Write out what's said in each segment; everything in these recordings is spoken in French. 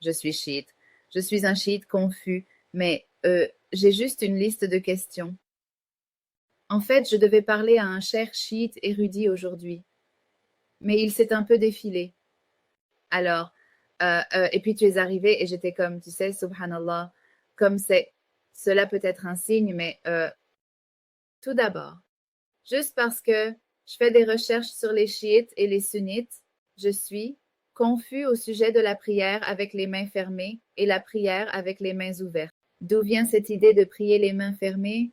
je suis chiite. Je suis un chiite confus, mais j'ai juste une liste de questions. En fait, je devais parler à un cher chiite érudit aujourd'hui, mais il s'est un peu défilé. Alors, et puis tu es arrivé et j'étais comme, tu sais, subhanallah, comme cela peut être un signe, mais tout d'abord, juste parce que je fais des recherches sur les chiites et les sunnites, je suis confus au sujet de la prière avec les mains fermées et la prière avec les mains ouvertes. D'où vient cette idée de prier les mains fermées?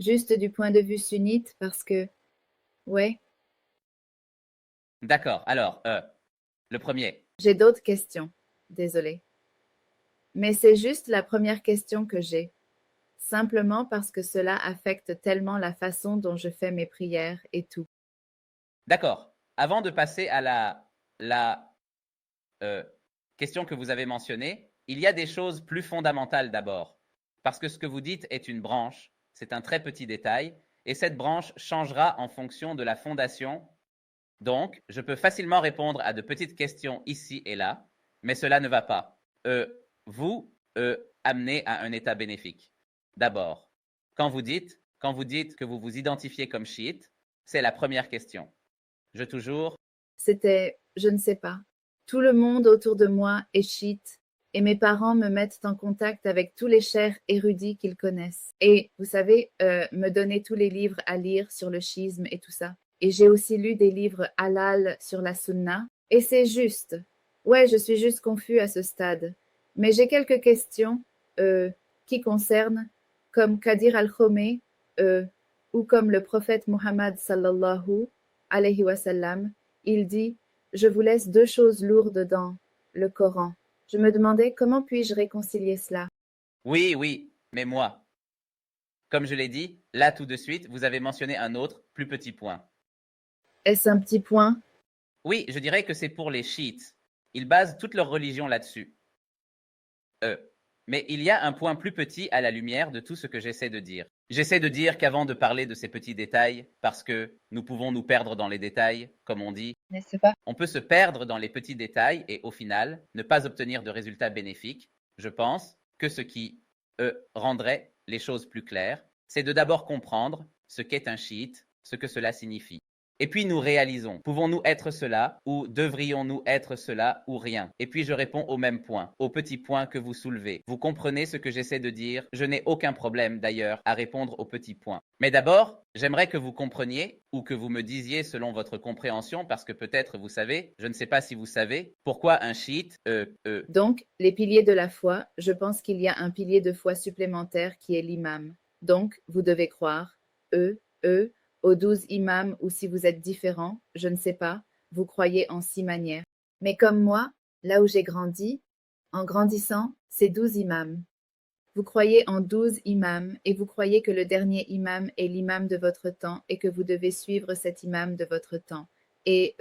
Juste du point de vue sunnite, parce que, ouais, D'accord. Alors, le premier. j'ai d'autres questions. Désolée. Mais c'est juste la première question que j'ai. Simplement parce que cela affecte tellement la façon dont je fais mes prières et tout. D'accord. Avant de passer à la euh, question que vous avez mentionnée, il y a des choses plus fondamentales d'abord. Parce que ce que vous dites est une branche, c'est un très petit détail, et cette branche changera en fonction de la fondation. Donc, je peux facilement répondre à de petites questions ici et là, mais cela ne va pas vous amener à un état bénéfique. D'abord, quand vous dites que vous vous identifiez comme chiite, c'est la première question. Je toujours. C'était, je ne sais pas. Tout le monde autour de moi est chiite et mes parents me mettent en contact avec tous les chers érudits qu'ils connaissent. Et vous savez, me donner tous les livres à lire sur le schisme et tout ça. Et j'ai aussi lu des livres halal sur la sunna. Et c'est juste. Ouais, je suis juste confus à ce stade. Mais j'ai quelques questions euh, qui concernent, comme Kadir al-Khomey ou comme le prophète Muhammad sallallahu alayhi wa sallam. Il dit, je vous laisse deux choses lourdes dans le Coran. Je me demandais comment puis-je réconcilier cela. Oui, oui, mais moi, comme je l'ai dit, là tout de suite, vous avez mentionné un autre, plus petit point. Est-ce un petit point? Oui, je dirais que c'est pour les chiites. Ils basent toute leur religion là-dessus. Euh, mais il y a un point plus petit à la lumière de tout ce que j'essaie de dire. J'essaie de dire qu'avant de parler de ces petits détails, parce que nous pouvons nous perdre dans les détails, comme on dit, N'est-ce pas? on peut se perdre dans les petits détails et au final ne pas obtenir de résultats bénéfiques. Je pense que ce qui rendrait les choses plus claires, c'est de d'abord comprendre ce qu'est un chiite, ce que cela signifie. Et puis nous réalisons, pouvons-nous être cela ou devrions-nous être cela ou rien? Et puis je réponds au même point, au petit point que vous soulevez. Vous comprenez ce que j'essaie de dire? Je n'ai aucun problème d'ailleurs à répondre au petit point. Mais d'abord, j'aimerais que vous compreniez ou que vous me disiez selon votre compréhension, parce que peut-être vous savez, je ne sais pas si vous savez, pourquoi un chiite Donc, les piliers de la foi, je pense qu'il y a un pilier de foi supplémentaire qui est l'imam. Donc, vous devez croire, eux, aux 12 imams ou si vous êtes différent, je ne sais pas, vous croyez en 6 manières. Mais comme moi, là où j'ai grandi, en grandissant, c'est 12 imams. Vous croyez en 12 imams et vous croyez que le dernier imam est l'imam de votre temps et que vous devez suivre cet imam de votre temps. Et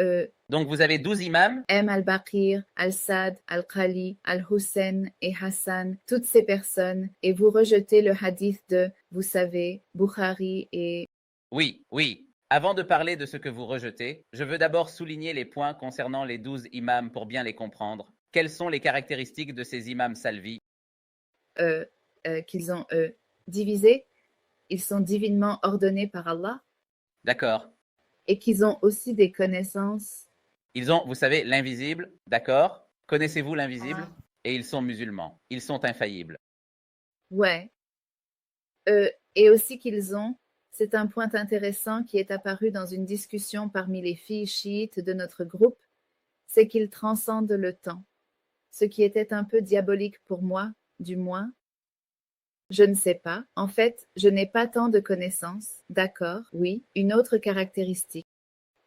donc vous avez 12 imams. M. al-Baqir, al-Sad, al-Khali, al-Hussein et Hassan, toutes ces personnes, et vous rejetez le hadith de, vous savez, Bukhari et... Oui, oui. Avant de parler de ce que vous rejetez, je veux d'abord souligner les points concernant les 12 imams pour bien les comprendre. Quelles sont les caractéristiques de ces imams salvis? qu'ils ont divisé, ils sont divinement ordonnés par Allah D'accord. et qu'ils ont aussi des connaissances. Ils ont, vous savez, l'invisible, d'accord? Connaissez-vous l'invisible? Et ils sont musulmans. Ils sont infaillibles. Ouais. Et aussi qu'ils ont, c'est un point intéressant qui est apparu dans une discussion parmi les filles chiites de notre groupe, c'est qu'ils transcendent le temps. Ce qui était un peu diabolique pour moi, du moins. Je ne sais pas. En fait, je n'ai pas tant de connaissances. D'accord, oui, une autre caractéristique.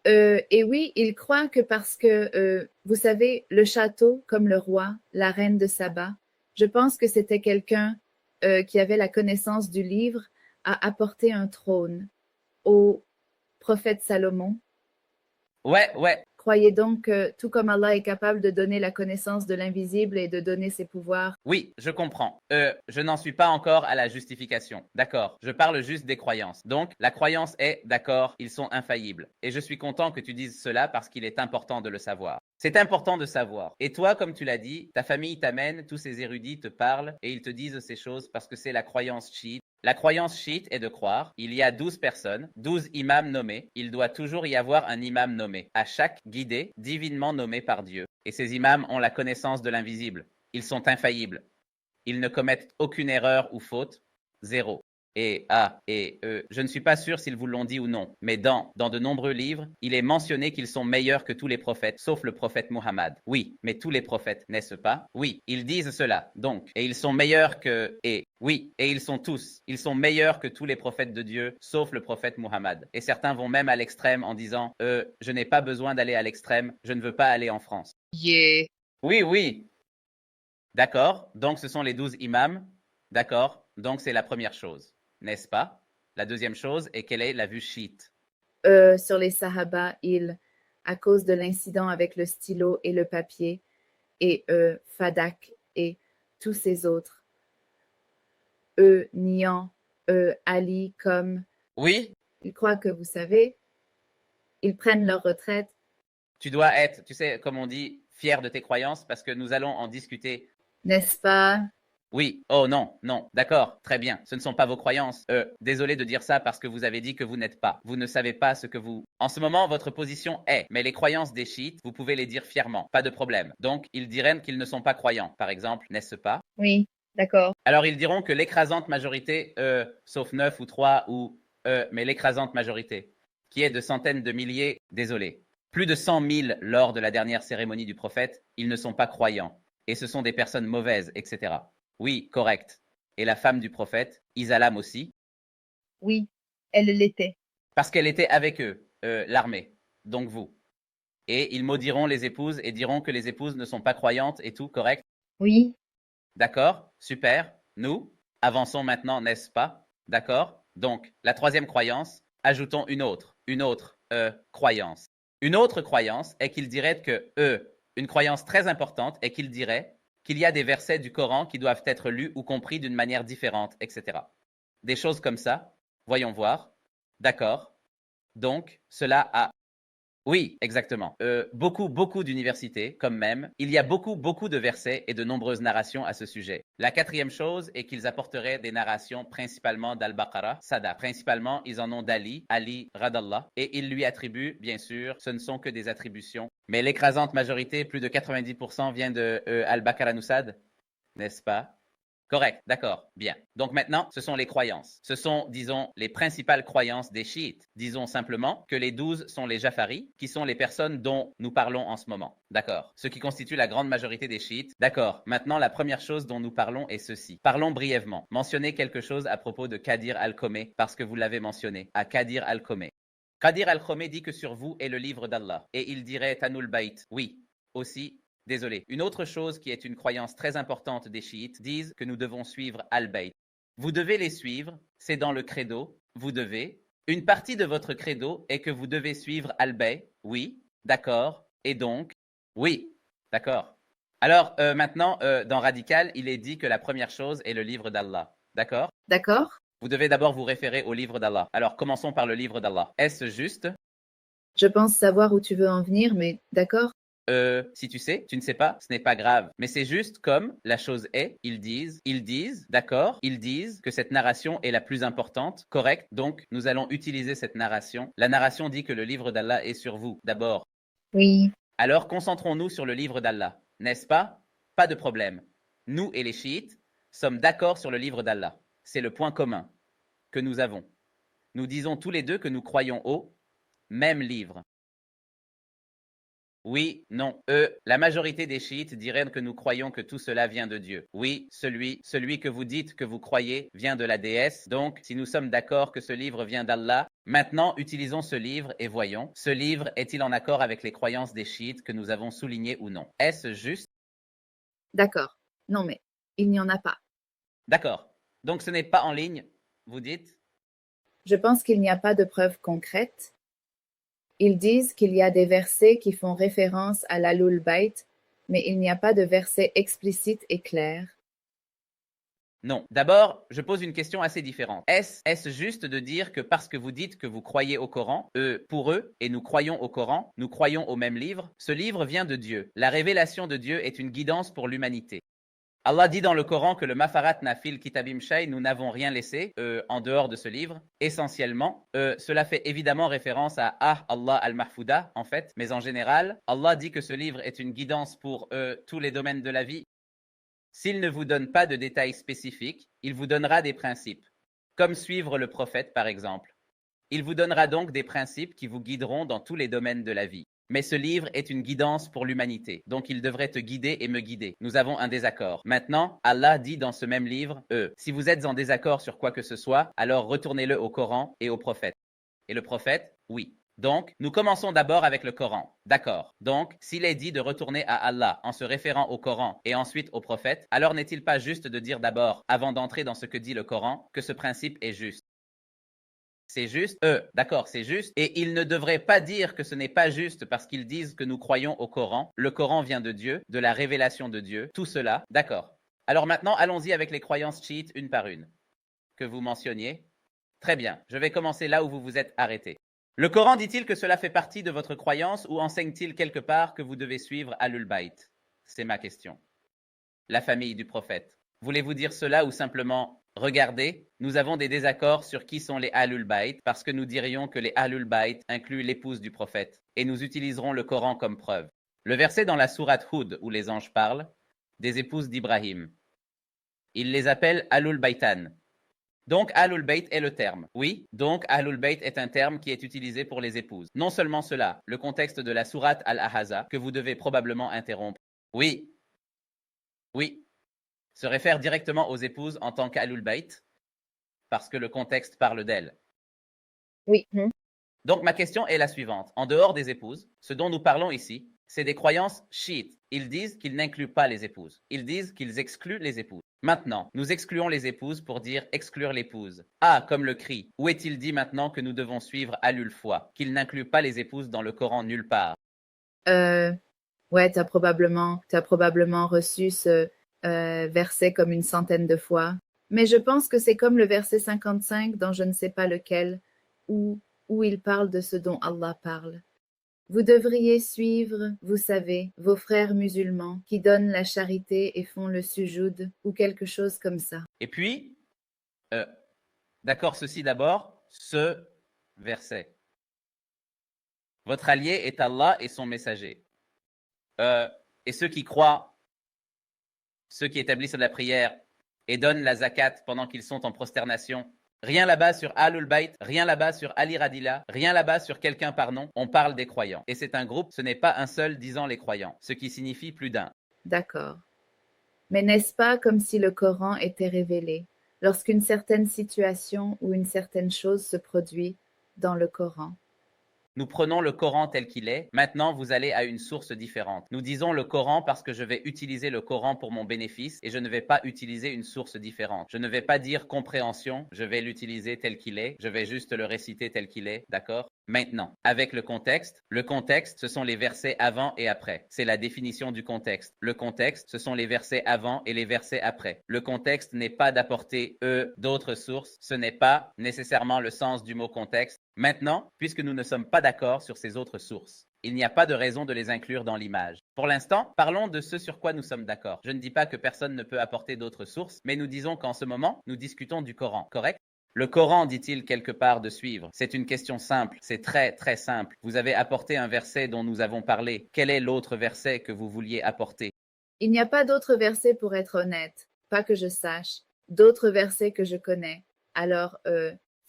Et oui, ils croient que parce que, vous savez, le château, comme le roi, la reine de Saba, je pense que c'était quelqu'un qui avait la connaissance du livre, a apporté un trône au prophète Salomon. Ouais, ouais. Croyez donc que, tout comme Allah est capable de donner la connaissance de l'invisible et de donner ses pouvoirs. Oui, je comprends. Je n'en suis pas encore à la justification. D'accord. Je parle juste des croyances. Donc, la croyance est, d'accord, ils sont infaillibles. Et je suis content que tu dises cela parce qu'il est important de le savoir. C'est important de savoir. Et toi, comme tu l'as dit, ta famille t'amène, tous ces érudits te parlent et ils te disent ces choses parce que c'est la croyance chiite. La croyance chiite est de croire, il y a 12 personnes, 12 imams nommés, il doit toujours y avoir un imam nommé, à chaque guidé, divinement nommé par Dieu. Et ces imams ont la connaissance de l'invisible. Ils sont infaillibles. Ils ne commettent aucune erreur ou faute. Zéro. Je ne suis pas sûr s'ils vous l'ont dit ou non, mais dans de nombreux livres, il est mentionné qu'ils sont meilleurs que tous les prophètes, sauf le prophète Muhammad. Oui, mais tous les prophètes, n'est-ce pas? Oui, ils disent cela, donc. Et ils sont meilleurs oui, et ils sont tous. Ils sont meilleurs que tous les prophètes de Dieu, sauf le prophète Muhammad. Et certains vont même à l'extrême en disant, je n'ai pas besoin d'aller à l'extrême, je ne veux pas aller en France. Yeah. Oui, oui, d'accord, donc ce sont les 12 imams. D'accord, donc c'est la première chose, n'est-ce pas? La deuxième chose est quelle est la vue chiite? Sur les Sahaba, à cause de l'incident avec le stylo et le papier, et Fadak et tous ces autres, niant Ali comme, Oui, ils croient que vous savez, ils prennent leur retraite, tu dois être, tu sais, comme on dit, fier de tes croyances parce que nous allons en discuter. n'est-ce pas? Oui, oh non, non, d'accord, très bien, ce ne sont pas vos croyances. Désolé de dire ça parce que vous avez dit que vous n'êtes pas. Vous ne savez pas ce que vous... En ce moment, votre position est, mais les croyances des chiites, vous pouvez les dire fièrement, pas de problème. Donc, ils diraient qu'ils ne sont pas croyants, par exemple, n'est-ce pas? Oui, d'accord. Alors, ils diront que l'écrasante majorité, sauf 9 ou 3 mais l'écrasante majorité, qui est de centaines de milliers, désolé, plus de 100 000 lors de la dernière cérémonie du prophète, ils ne sont pas croyants. Et ce sont des personnes mauvaises, etc. Oui, correct. Et la femme du prophète, Isalam aussi, Oui, elle l'était. parce qu'elle était avec eux, l'armée, donc vous. Et ils maudiront les épouses et diront que les épouses ne sont pas croyantes et tout, correct? Oui, D'accord, super. Nous, avançons maintenant, n'est-ce pas? D'accord? Donc, la troisième croyance, ajoutons une autre croyance. Une autre croyance est qu'il dirait que, une croyance très importante est qu'il dirait qu'il y a des versets du Coran qui doivent être lus ou compris d'une manière différente, etc. Des choses comme ça. Voyons voir. D'accord. Donc, cela a oui, exactement. Beaucoup d'universités, comme même, il y a beaucoup de versets et de nombreuses narrations à ce sujet. La quatrième chose est qu'ils apporteraient des narrations principalement d'Al-Baqarah, Sada. Principalement, ils en ont d'Ali, Ali Radallah, et ils lui attribuent, bien sûr, ce ne sont que des attributions. Mais l'écrasante majorité, plus de 90% vient de Al-Baqarah Nusad, n'est-ce pas? Correct, d'accord, bien. Donc maintenant, ce sont les croyances. Ce sont, disons, les principales croyances des chiites. Disons simplement que les 12 sont les Jafaris, qui sont les personnes dont nous parlons en ce moment. D'accord. Ce qui constitue la grande majorité des chiites. D'accord. Maintenant, la première chose dont nous parlons est ceci. Parlons brièvement. Mentionnez quelque chose à propos de Qadir al-Khomé, parce que vous l'avez mentionné, à Qadir al-Khomé. Qadir al-Khomé dit que sur vous est le livre d'Allah. Et il dirait Tanul Bayt. Oui, aussi désolé. Une autre chose qui est une croyance très importante des chiites disent que nous devons suivre Al-Bayt. Vous devez les suivre, c'est dans le credo, vous devez. Une partie de votre credo est que vous devez suivre Al-Bayt, oui, d'accord, et donc, oui, d'accord. Alors maintenant, dans Radical, il est dit que la première chose est le livre d'Allah, d'accord? d'accord. Vous devez d'abord vous référer au livre d'Allah. Alors commençons par le livre d'Allah. Est-ce juste? Je pense savoir où tu veux en venir, mais d'accord. Si tu sais, tu ne sais pas, ce n'est pas grave. Mais c'est juste comme la chose est, ils disent, d'accord, ils disent que cette narration est la plus importante, correct. Donc, nous allons utiliser cette narration. La narration dit que le livre d'Allah est sur vous, d'abord. Oui, Alors, concentrons-nous sur le livre d'Allah, n'est-ce pas? Pas de problème. Nous et les chiites sommes d'accord sur le livre d'Allah. C'est le point commun que nous avons. Nous disons tous les deux que nous croyons au même livre. Oui, non. La majorité des chiites diraient que nous croyons que tout cela vient de Dieu. Oui, celui que vous dites que vous croyez vient de la déesse. Donc, si nous sommes d'accord que ce livre vient d'Allah, maintenant utilisons ce livre et voyons, ce livre est-il en accord avec les croyances des chiites que nous avons soulignées ou non? Est-ce juste? d'accord. Non, mais il n'y en a pas. D'accord. Donc, ce n'est pas en ligne, vous dites? Je pense qu'il n'y a pas de preuves concrètes. Ils disent qu'il y a des versets qui font référence à l'Ahlul Bayt, mais il n'y a pas de verset explicite et clair. Non. D'abord, je pose une question assez différente. Est-ce juste de dire que parce que vous dites que vous croyez au Coran, pour eux, et nous croyons au Coran, nous croyons au même livre, ce livre vient de Dieu. La révélation de Dieu est une guidance pour l'humanité. Allah dit dans le Coran que le mafarat na fil kitabim shay, nous n'avons rien laissé en dehors de ce livre. Essentiellement, cela fait évidemment référence à Allah al-Mahfouda en fait, mais en général, Allah dit que ce livre est une guidance pour tous les domaines de la vie. S'il ne vous donne pas de détails spécifiques, il vous donnera des principes, comme suivre le prophète par exemple. Il vous donnera donc des principes qui vous guideront dans tous les domaines de la vie. Mais ce livre est une guidance pour l'humanité, donc il devrait te guider et me guider. Nous avons un désaccord. Maintenant, Allah dit dans ce même livre, si vous êtes en désaccord sur quoi que ce soit, alors retournez-le au Coran et au prophète. Et le prophète, oui. Donc, nous commençons d'abord avec le Coran. D'accord. Donc, s'il est dit de retourner à Allah en se référant au Coran et ensuite au prophète, alors n'est-il pas juste de dire d'abord, avant d'entrer dans ce que dit le Coran, que ce principe est juste? C'est juste, d'accord, c'est juste. Et ils ne devraient pas dire que ce n'est pas juste parce qu'ils disent que nous croyons au Coran. Le Coran vient de Dieu, de la révélation de Dieu, tout cela, d'accord. Alors maintenant, allons-y avec les croyances chiites une par une, que vous mentionniez. Très bien, je vais commencer là où vous vous êtes arrêté. Le Coran dit-il que cela fait partie de votre croyance ou enseigne-t-il quelque part que vous devez suivre Ahlul Bayt? C'est ma question. La famille du prophète. Voulez-vous dire cela ou simplement regardez, nous avons des désaccords sur qui sont les Ahlul Bayt parce que nous dirions que les Ahlul Bayt incluent l'épouse du prophète et nous utiliserons le Coran comme preuve. Le verset dans la sourate Hud où les anges parlent des épouses d'Ibrahim. Il les appelle Ahlul Baytan. Donc Ahlul Bayt est le terme. Oui, donc Ahlul Bayt est un terme qui est utilisé pour les épouses. Non seulement cela, le contexte de la sourate Al-Ahzab que vous devez probablement interrompre. Oui, oui, se réfère directement aux épouses en tant qu'Ahlul Bayt parce que le contexte parle d'elles. Oui. Donc ma question est la suivante. En dehors des épouses, ce dont nous parlons ici, c'est des croyances chiites. Ils disent qu'ils n'incluent pas les épouses. Ils disent qu'ils excluent les épouses. Maintenant, nous excluons les épouses pour dire exclure l'épouse. Ah, comme le cri. Où est-il dit maintenant que nous devons suivre Ahlul Foi, qu'il n'inclut pas les épouses dans le Coran nulle part? Ouais, t'as probablement reçu ce verset comme une centaine de fois. Mais je pense que c'est comme le verset 55 dans je ne sais pas lequel, où il parle de ce dont Allah parle. Vous devriez suivre, vous savez, vos frères musulmans qui donnent la charité et font le sujoud ou quelque chose comme ça. Et puis, d'accord, ceci d'abord, ce verset. Votre allié est Allah et son messager. Et ceux qui croient, ceux qui établissent la prière et donnent la zakat pendant qu'ils sont en prosternation, rien là-bas sur Ahlul Bayt, rien là-bas sur Ali Radila, rien là-bas sur quelqu'un par nom, on parle des croyants. Et c'est un groupe, ce n'est pas un seul disant les croyants, ce qui signifie plus d'un. D'accord. Mais n'est-ce pas comme si le Coran était révélé lorsqu'une certaine situation ou une certaine chose se produit dans le Coran? Nous prenons le Coran tel qu'il est. Maintenant, vous allez à une source différente. Nous disons le Coran parce que je vais utiliser le Coran pour mon bénéfice et je ne vais pas utiliser une source différente. Je ne vais pas dire compréhension, je vais l'utiliser tel qu'il est. Je vais juste le réciter tel qu'il est, d'accord? Maintenant, avec le contexte, ce sont les versets avant et après. C'est la définition du contexte. Le contexte, ce sont les versets avant et les versets après. Le contexte n'est pas d'apporter, d'autres sources. Ce n'est pas nécessairement le sens du mot contexte. Maintenant, puisque nous ne sommes pas d'accord sur ces autres sources, il n'y a pas de raison de les inclure dans l'image. Pour l'instant, parlons de ce sur quoi nous sommes d'accord. Je ne dis pas que personne ne peut apporter d'autres sources, mais nous disons qu'en ce moment, nous discutons du Coran, correct? Le Coran dit-il quelque part de suivre? C'est une question simple, c'est très très simple. Vous avez apporté un verset dont nous avons parlé. Quel est l'autre verset que vous vouliez apporter? Il n'y a pas d'autres versets pour être honnête, pas que je sache, d'autres versets que je connais. Alors,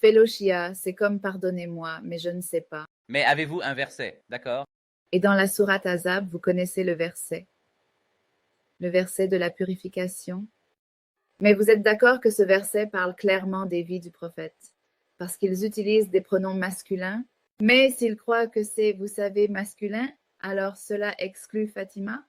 Félochia, c'est comme pardonnez-moi, mais je ne sais pas. Mais avez-vous un verset, d'accord? Et dans la sourate Azab, vous connaissez le verset de la purification. Mais vous êtes d'accord que ce verset parle clairement des vies du prophète, parce qu'ils utilisent des pronoms masculins, mais s'ils croient que c'est, vous savez, masculin, alors cela exclut Fatima?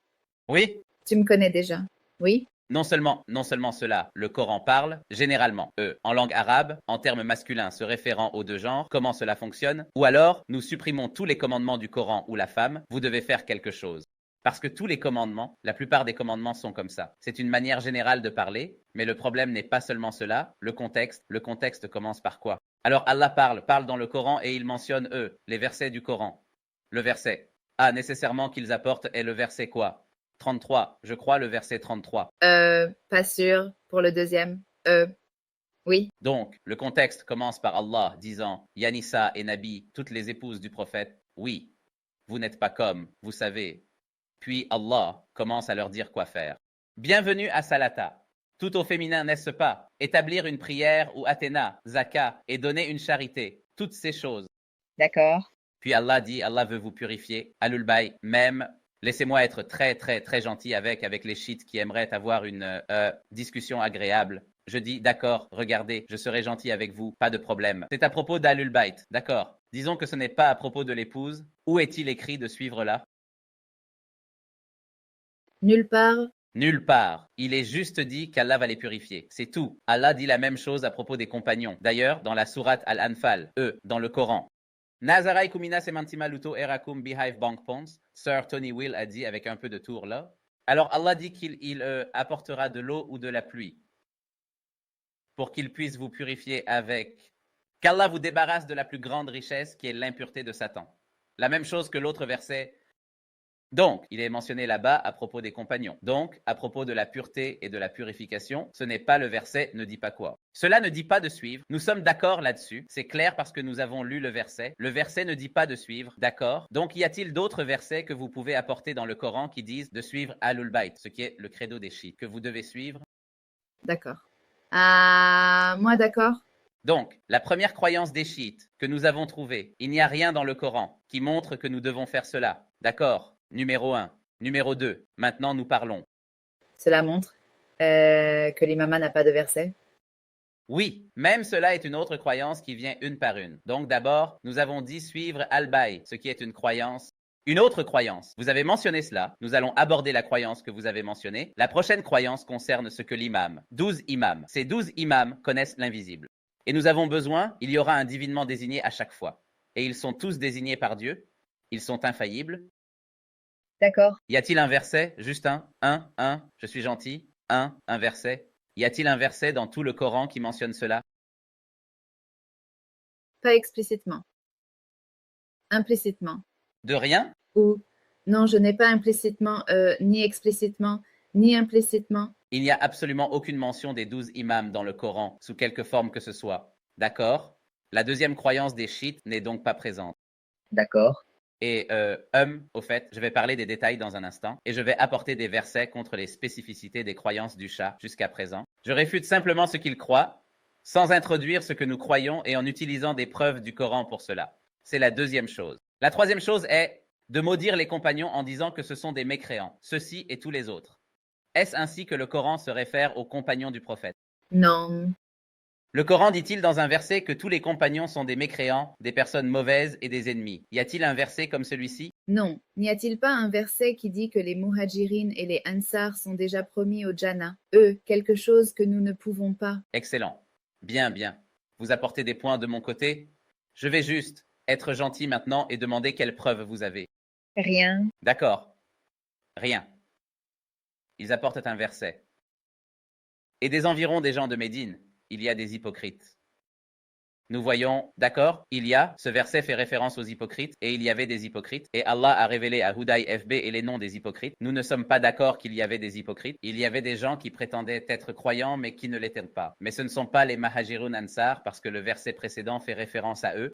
Oui. Tu me connais déjà, oui? Non seulement cela, le Coran parle, généralement, en langue arabe, en termes masculins se référant aux deux genres, comment cela fonctionne, ou alors nous supprimons tous les commandements du Coran où la femme, vous devez faire quelque chose. Parce que tous les commandements, la plupart des commandements sont comme ça. C'est une manière générale de parler, mais le problème n'est pas seulement cela, le contexte commence par quoi? Alors Allah parle dans le Coran et il mentionne les versets du Coran. Le verset nécessairement qu'ils apportent est le verset quoi? 33, je crois le verset 33. Pas sûr pour le deuxième. Oui. Donc, le contexte commence par Allah disant Yanissa et Nabi, toutes les épouses du prophète, oui, vous n'êtes pas comme, vous savez. Puis Allah commence à leur dire quoi faire. Bienvenue à Salata. Tout au féminin, n'est-ce pas? Établir une prière ou Athéna, Zaka et donner une charité. Toutes ces choses. D'accord. Puis Allah dit, Allah veut vous purifier. Alul Bay, même, laissez-moi être très, très, très gentil avec les chiites qui aimeraient avoir une discussion agréable. Je dis, d'accord, regardez, je serai gentil avec vous, pas de problème. C'est à propos d'Alul Bayt, d'accord. Disons que ce n'est pas à propos de l'épouse. Où est-il écrit de suivre là? Nulle part. Nulle part. Il est juste dit qu'Allah va les purifier. C'est tout. Allah dit la même chose à propos des compagnons. D'ailleurs, dans la sourate Al-Anfal, dans le Coran. Nazarai kumina semantima luto erakum behive bank ponds. Sir Tony Will a dit avec un peu de tour là. Alors Allah dit qu'il apportera de l'eau ou de la pluie pour qu'il puisse vous purifier avec. Qu'Allah vous débarrasse de la plus grande richesse qui est l'impureté de Satan. La même chose que l'autre verset. Donc, il est mentionné là-bas à propos des compagnons. Donc, à propos de la pureté et de la purification, ce n'est pas le verset ne dit pas quoi. Cela ne dit pas de suivre. Nous sommes d'accord là-dessus. C'est clair parce que nous avons lu le verset. Le verset ne dit pas de suivre. D'accord. Donc, y a-t-il d'autres versets que vous pouvez apporter dans le Coran qui disent de suivre Alul Bayt, ce qui est le credo des chiites, que vous devez suivre? D'accord. Moi, d'accord. Donc, la première croyance des chiites que nous avons trouvée, il n'y a rien dans le Coran qui montre que nous devons faire cela. D'accord. Numéro 1. Numéro 2. Maintenant, nous parlons. Cela montre que l'imama n'a pas de verset. Oui, même cela est une autre croyance qui vient une par une. Donc d'abord, nous avons dit suivre Al-Bay, ce qui est une croyance. Une autre croyance. Vous avez mentionné cela. Nous allons aborder la croyance que vous avez mentionnée. La prochaine croyance concerne ce que l'imam, 12 imams, ces 12 imams connaissent l'invisible. Et nous avons besoin, il y aura un divinement désigné à chaque fois. Et ils sont tous désignés par Dieu. Ils sont infaillibles. D'accord. Y a-t-il un verset? Juste un, je suis gentil. Un verset. Y a-t-il un verset dans tout le Coran qui mentionne cela? Pas explicitement. Implicitement. De rien? Ou non, je n'ai pas implicitement, ni explicitement, ni implicitement. Il n'y a absolument aucune mention des 12 imams dans le Coran, sous quelque forme que ce soit. D'accord? La deuxième croyance des chiites n'est donc pas présente. D'accord. Et au fait, je vais parler des détails dans un instant et je vais apporter des versets contre les spécificités des croyances du Shah jusqu'à présent. Je réfute simplement ce qu'il croit, sans introduire ce que nous croyons et en utilisant des preuves du Coran pour cela. C'est la deuxième chose. La troisième chose est de maudire les compagnons en disant que ce sont des mécréants, ceux-ci et tous les autres. Est-ce ainsi que le Coran se réfère aux compagnons du prophète? Non. Le Coran dit-il dans un verset que tous les compagnons sont des mécréants, des personnes mauvaises et des ennemis? Y a-t-il un verset comme celui-ci? Non. N'y a-t-il pas un verset qui dit que les muhajirines et les ansars sont déjà promis au Jannah, eux, quelque chose que nous ne pouvons pas? Excellent. Bien, bien. Vous apportez des points de mon côté? Je vais juste être gentil maintenant et demander quelles preuves vous avez. Rien. D'accord. Rien. Ils apportent un verset. Et des environs des gens de Médine, il y a des hypocrites. Nous voyons, d'accord, ce verset fait référence aux hypocrites, et il y avait des hypocrites, et Allah a révélé à Houdaï FB et les noms des hypocrites. Nous ne sommes pas d'accord qu'il y avait des hypocrites. Il y avait des gens qui prétendaient être croyants, mais qui ne l'étaient pas. Mais ce ne sont pas les Mahajirun Ansar, parce que le verset précédent fait référence à eux.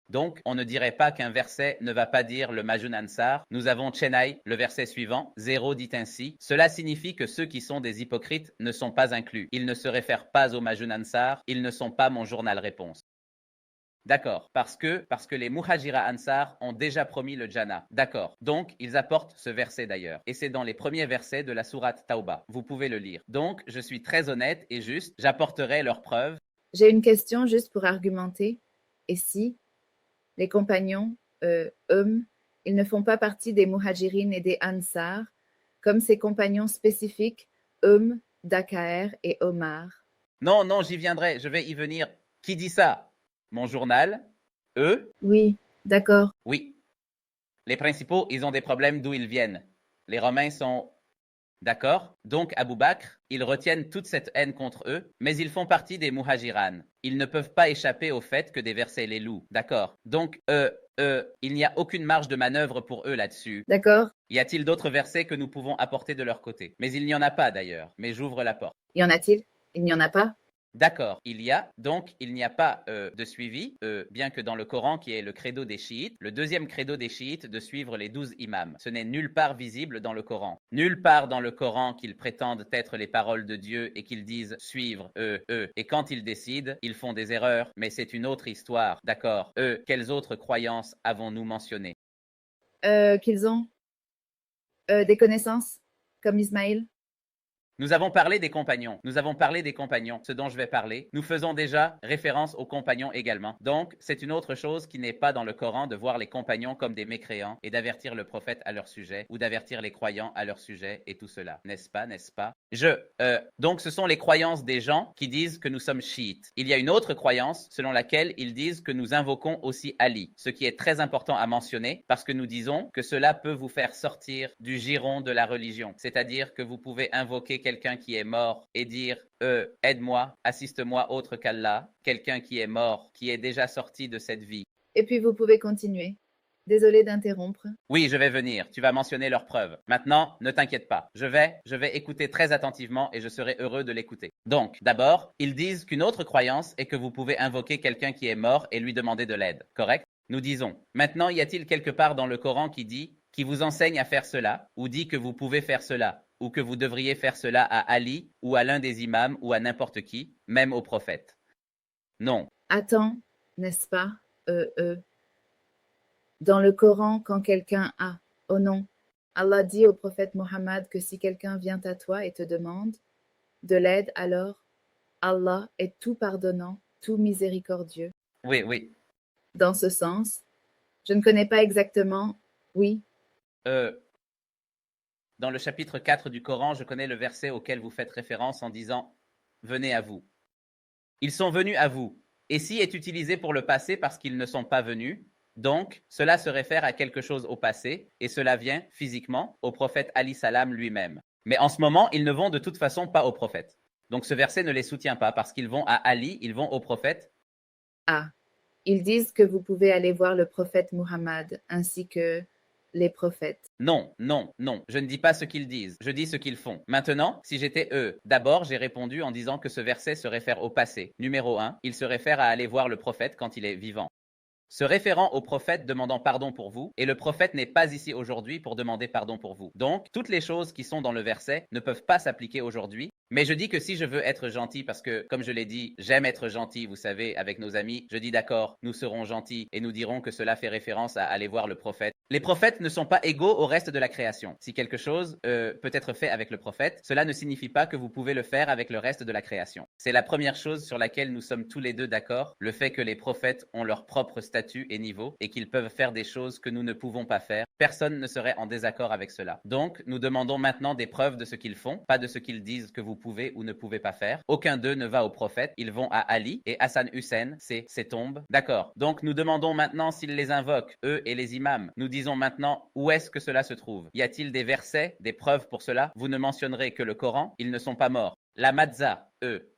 Donc, on ne dirait pas qu'un verset ne va pas dire le Majun Ansar. Nous avons Chennai, le verset suivant, 0 dit ainsi. Cela signifie que ceux qui sont des hypocrites ne sont pas inclus. Ils ne se réfèrent pas au Majun Ansar. Ils ne sont pas mon journal réponse. D'accord, parce que les Muhajira Ansar ont déjà promis le Jannah. D'accord, donc ils apportent ce verset d'ailleurs. Et c'est dans les premiers versets de la sourate Tauba. Vous pouvez le lire. Donc, je suis très honnête et juste, j'apporterai leurs preuves. J'ai une question juste pour argumenter. Et si les compagnons, ils ne font pas partie des muhajirines et des ansar, comme ces compagnons spécifiques Dakaer et Omar. Non, non, j'y viendrai, je vais y venir. Qui dit ça? Mon journal? Eux? Oui, d'accord. Oui. Les principaux, ils ont des problèmes d'où ils viennent. Les Romains sont d'accord? Donc, Abou Bakr, ils retiennent toute cette haine contre eux, mais ils font partie des Muhajiran. Ils ne peuvent pas échapper au fait que des versets les louent. D'accord? Donc, il n'y a aucune marge de manœuvre pour eux là-dessus. D'accord. Y a-t-il d'autres versets que nous pouvons apporter de leur côté? Mais il n'y en a pas d'ailleurs, mais j'ouvre la porte. Y en a-t-il? Il n'y en a pas? D'accord, il y a, donc il n'y a pas de suivi, bien que dans le Coran, qui est le credo des chiites, le deuxième credo des chiites de suivre les 12 imams. Ce n'est nulle part visible dans le Coran. Nulle part dans le Coran qu'ils prétendent être les paroles de Dieu et qu'ils disent suivre eux. Et quand ils décident, ils font des erreurs, mais c'est une autre histoire. D'accord, quelles autres croyances avons-nous mentionnées? Qu'ils ont des connaissances, comme Ismaïl? Nous avons parlé des compagnons. Nous avons parlé des compagnons, ce dont je vais parler. Nous faisons déjà référence aux compagnons également. Donc, c'est une autre chose qui n'est pas dans le Coran de voir les compagnons comme des mécréants et d'avertir le prophète à leur sujet ou d'avertir les croyants à leur sujet et tout cela. N'est-ce pas, n'est-ce pas? Donc, ce sont les croyances des gens qui disent que nous sommes chiites. Il y a une autre croyance selon laquelle ils disent que nous invoquons aussi Ali, ce qui est très important à mentionner parce que nous disons que cela peut vous faire sortir du giron de la religion. C'est-à-dire que vous pouvez invoquer quelqu'un qui est mort et dire aide-moi, assiste-moi autre qu'Allah, quelqu'un qui est mort, qui est déjà sorti de cette vie. Et puis vous pouvez continuer. Désolé d'interrompre. Oui, je vais venir. Tu vas mentionner leurs preuves. Maintenant, ne t'inquiète pas. Je vais écouter très attentivement et je serai heureux de l'écouter. Donc, d'abord, ils disent qu'une autre croyance est que vous pouvez invoquer quelqu'un qui est mort et lui demander de l'aide. Correct? Nous disons. Maintenant, y a-t-il quelque part dans le Coran qui vous enseigne à faire cela, ou dit que vous pouvez faire cela, ou que vous devriez faire cela à Ali, ou à l'un des imams, ou à n'importe qui, même au prophète? Non. Attends, n'est-ce pas? Dans le Coran, quand quelqu'un a, oh non, Allah dit au prophète Mohammed que si quelqu'un vient à toi et te demande de l'aide, alors Allah est tout pardonnant, tout miséricordieux. Oui, oui. Dans ce sens, je ne connais pas exactement, oui. Dans le chapitre 4 du Coran, je connais le verset auquel vous faites référence en disant « Venez à vous ». Ils sont venus à vous. Et si est utilisé pour le passé parce qu'ils ne sont pas venus, donc cela se réfère à quelque chose au passé et cela vient physiquement au prophète Ali salam lui-même. Mais en ce moment, ils ne vont de toute façon pas au prophète. Donc ce verset ne les soutient pas parce qu'ils vont à Ali, ils vont au prophète. Ah, ils disent que vous pouvez aller voir le prophète Muhammad ainsi que les prophètes. Non, non, non, je ne dis pas ce qu'ils disent, je dis ce qu'ils font. Maintenant, si j'étais eux, d'abord j'ai répondu en disant que ce verset se réfère au passé. Numéro 1, il se réfère à aller voir le prophète quand il est vivant. Se référant au prophète demandant pardon pour vous, et le prophète n'est pas ici aujourd'hui pour demander pardon pour vous. Donc, toutes les choses qui sont dans le verset ne peuvent pas s'appliquer aujourd'hui, mais je dis que si je veux être gentil, parce que, comme je l'ai dit, j'aime être gentil, vous savez, avec nos amis, je dis d'accord, nous serons gentils, et nous dirons que cela fait référence à aller voir le prophète. Les prophètes ne sont pas égaux au reste de la création. Si quelque chose peut être fait avec le prophète, cela ne signifie pas que vous pouvez le faire avec le reste de la création. C'est la première chose sur laquelle nous sommes tous les deux d'accord, le fait que les prophètes ont leur propre statut et niveau, et qu'ils peuvent faire des choses que nous ne pouvons pas faire. Personne ne serait en désaccord avec cela. Donc, nous demandons maintenant des preuves de ce qu'ils font, pas de ce qu'ils disent que vous pouvez ou ne pouvez pas faire. Aucun d'eux ne va au prophète, ils vont à Ali, et Hassan Hussein, c'est ses tombes. D'accord. Donc, nous demandons maintenant s'ils les invoquent, eux et les imams. Nous disons maintenant où est-ce que cela se trouve. Y a-t-il des versets, des preuves pour cela? Vous ne mentionnerez que le Coran, ils ne sont pas morts. La Madza, eux.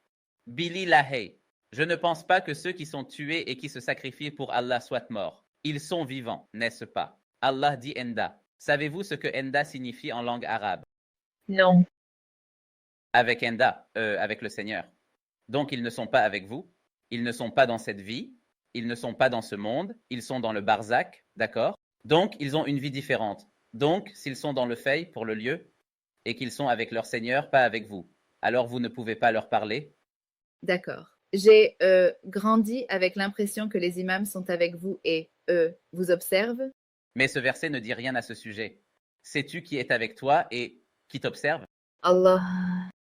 Billy Lahey. Je ne pense pas que ceux qui sont tués et qui se sacrifient pour Allah soient morts. Ils sont vivants, n'est-ce pas? Allah dit Enda. Savez-vous ce que Enda signifie en langue arabe? Non. Avec Enda, avec le Seigneur. Donc ils ne sont pas avec vous, ils ne sont pas dans cette vie, ils ne sont pas dans ce monde, ils sont dans le barzak, d'accord? Donc ils ont une vie différente. Donc s'ils sont dans le fay pour le lieu, et qu'ils sont avec leur Seigneur, pas avec vous, alors vous ne pouvez pas leur parler? D'accord. J'ai grandi avec l'impression que les imams sont avec vous et vous observent. Mais ce verset ne dit rien à ce sujet. Sais-tu qui est avec toi et qui t'observe? Allah.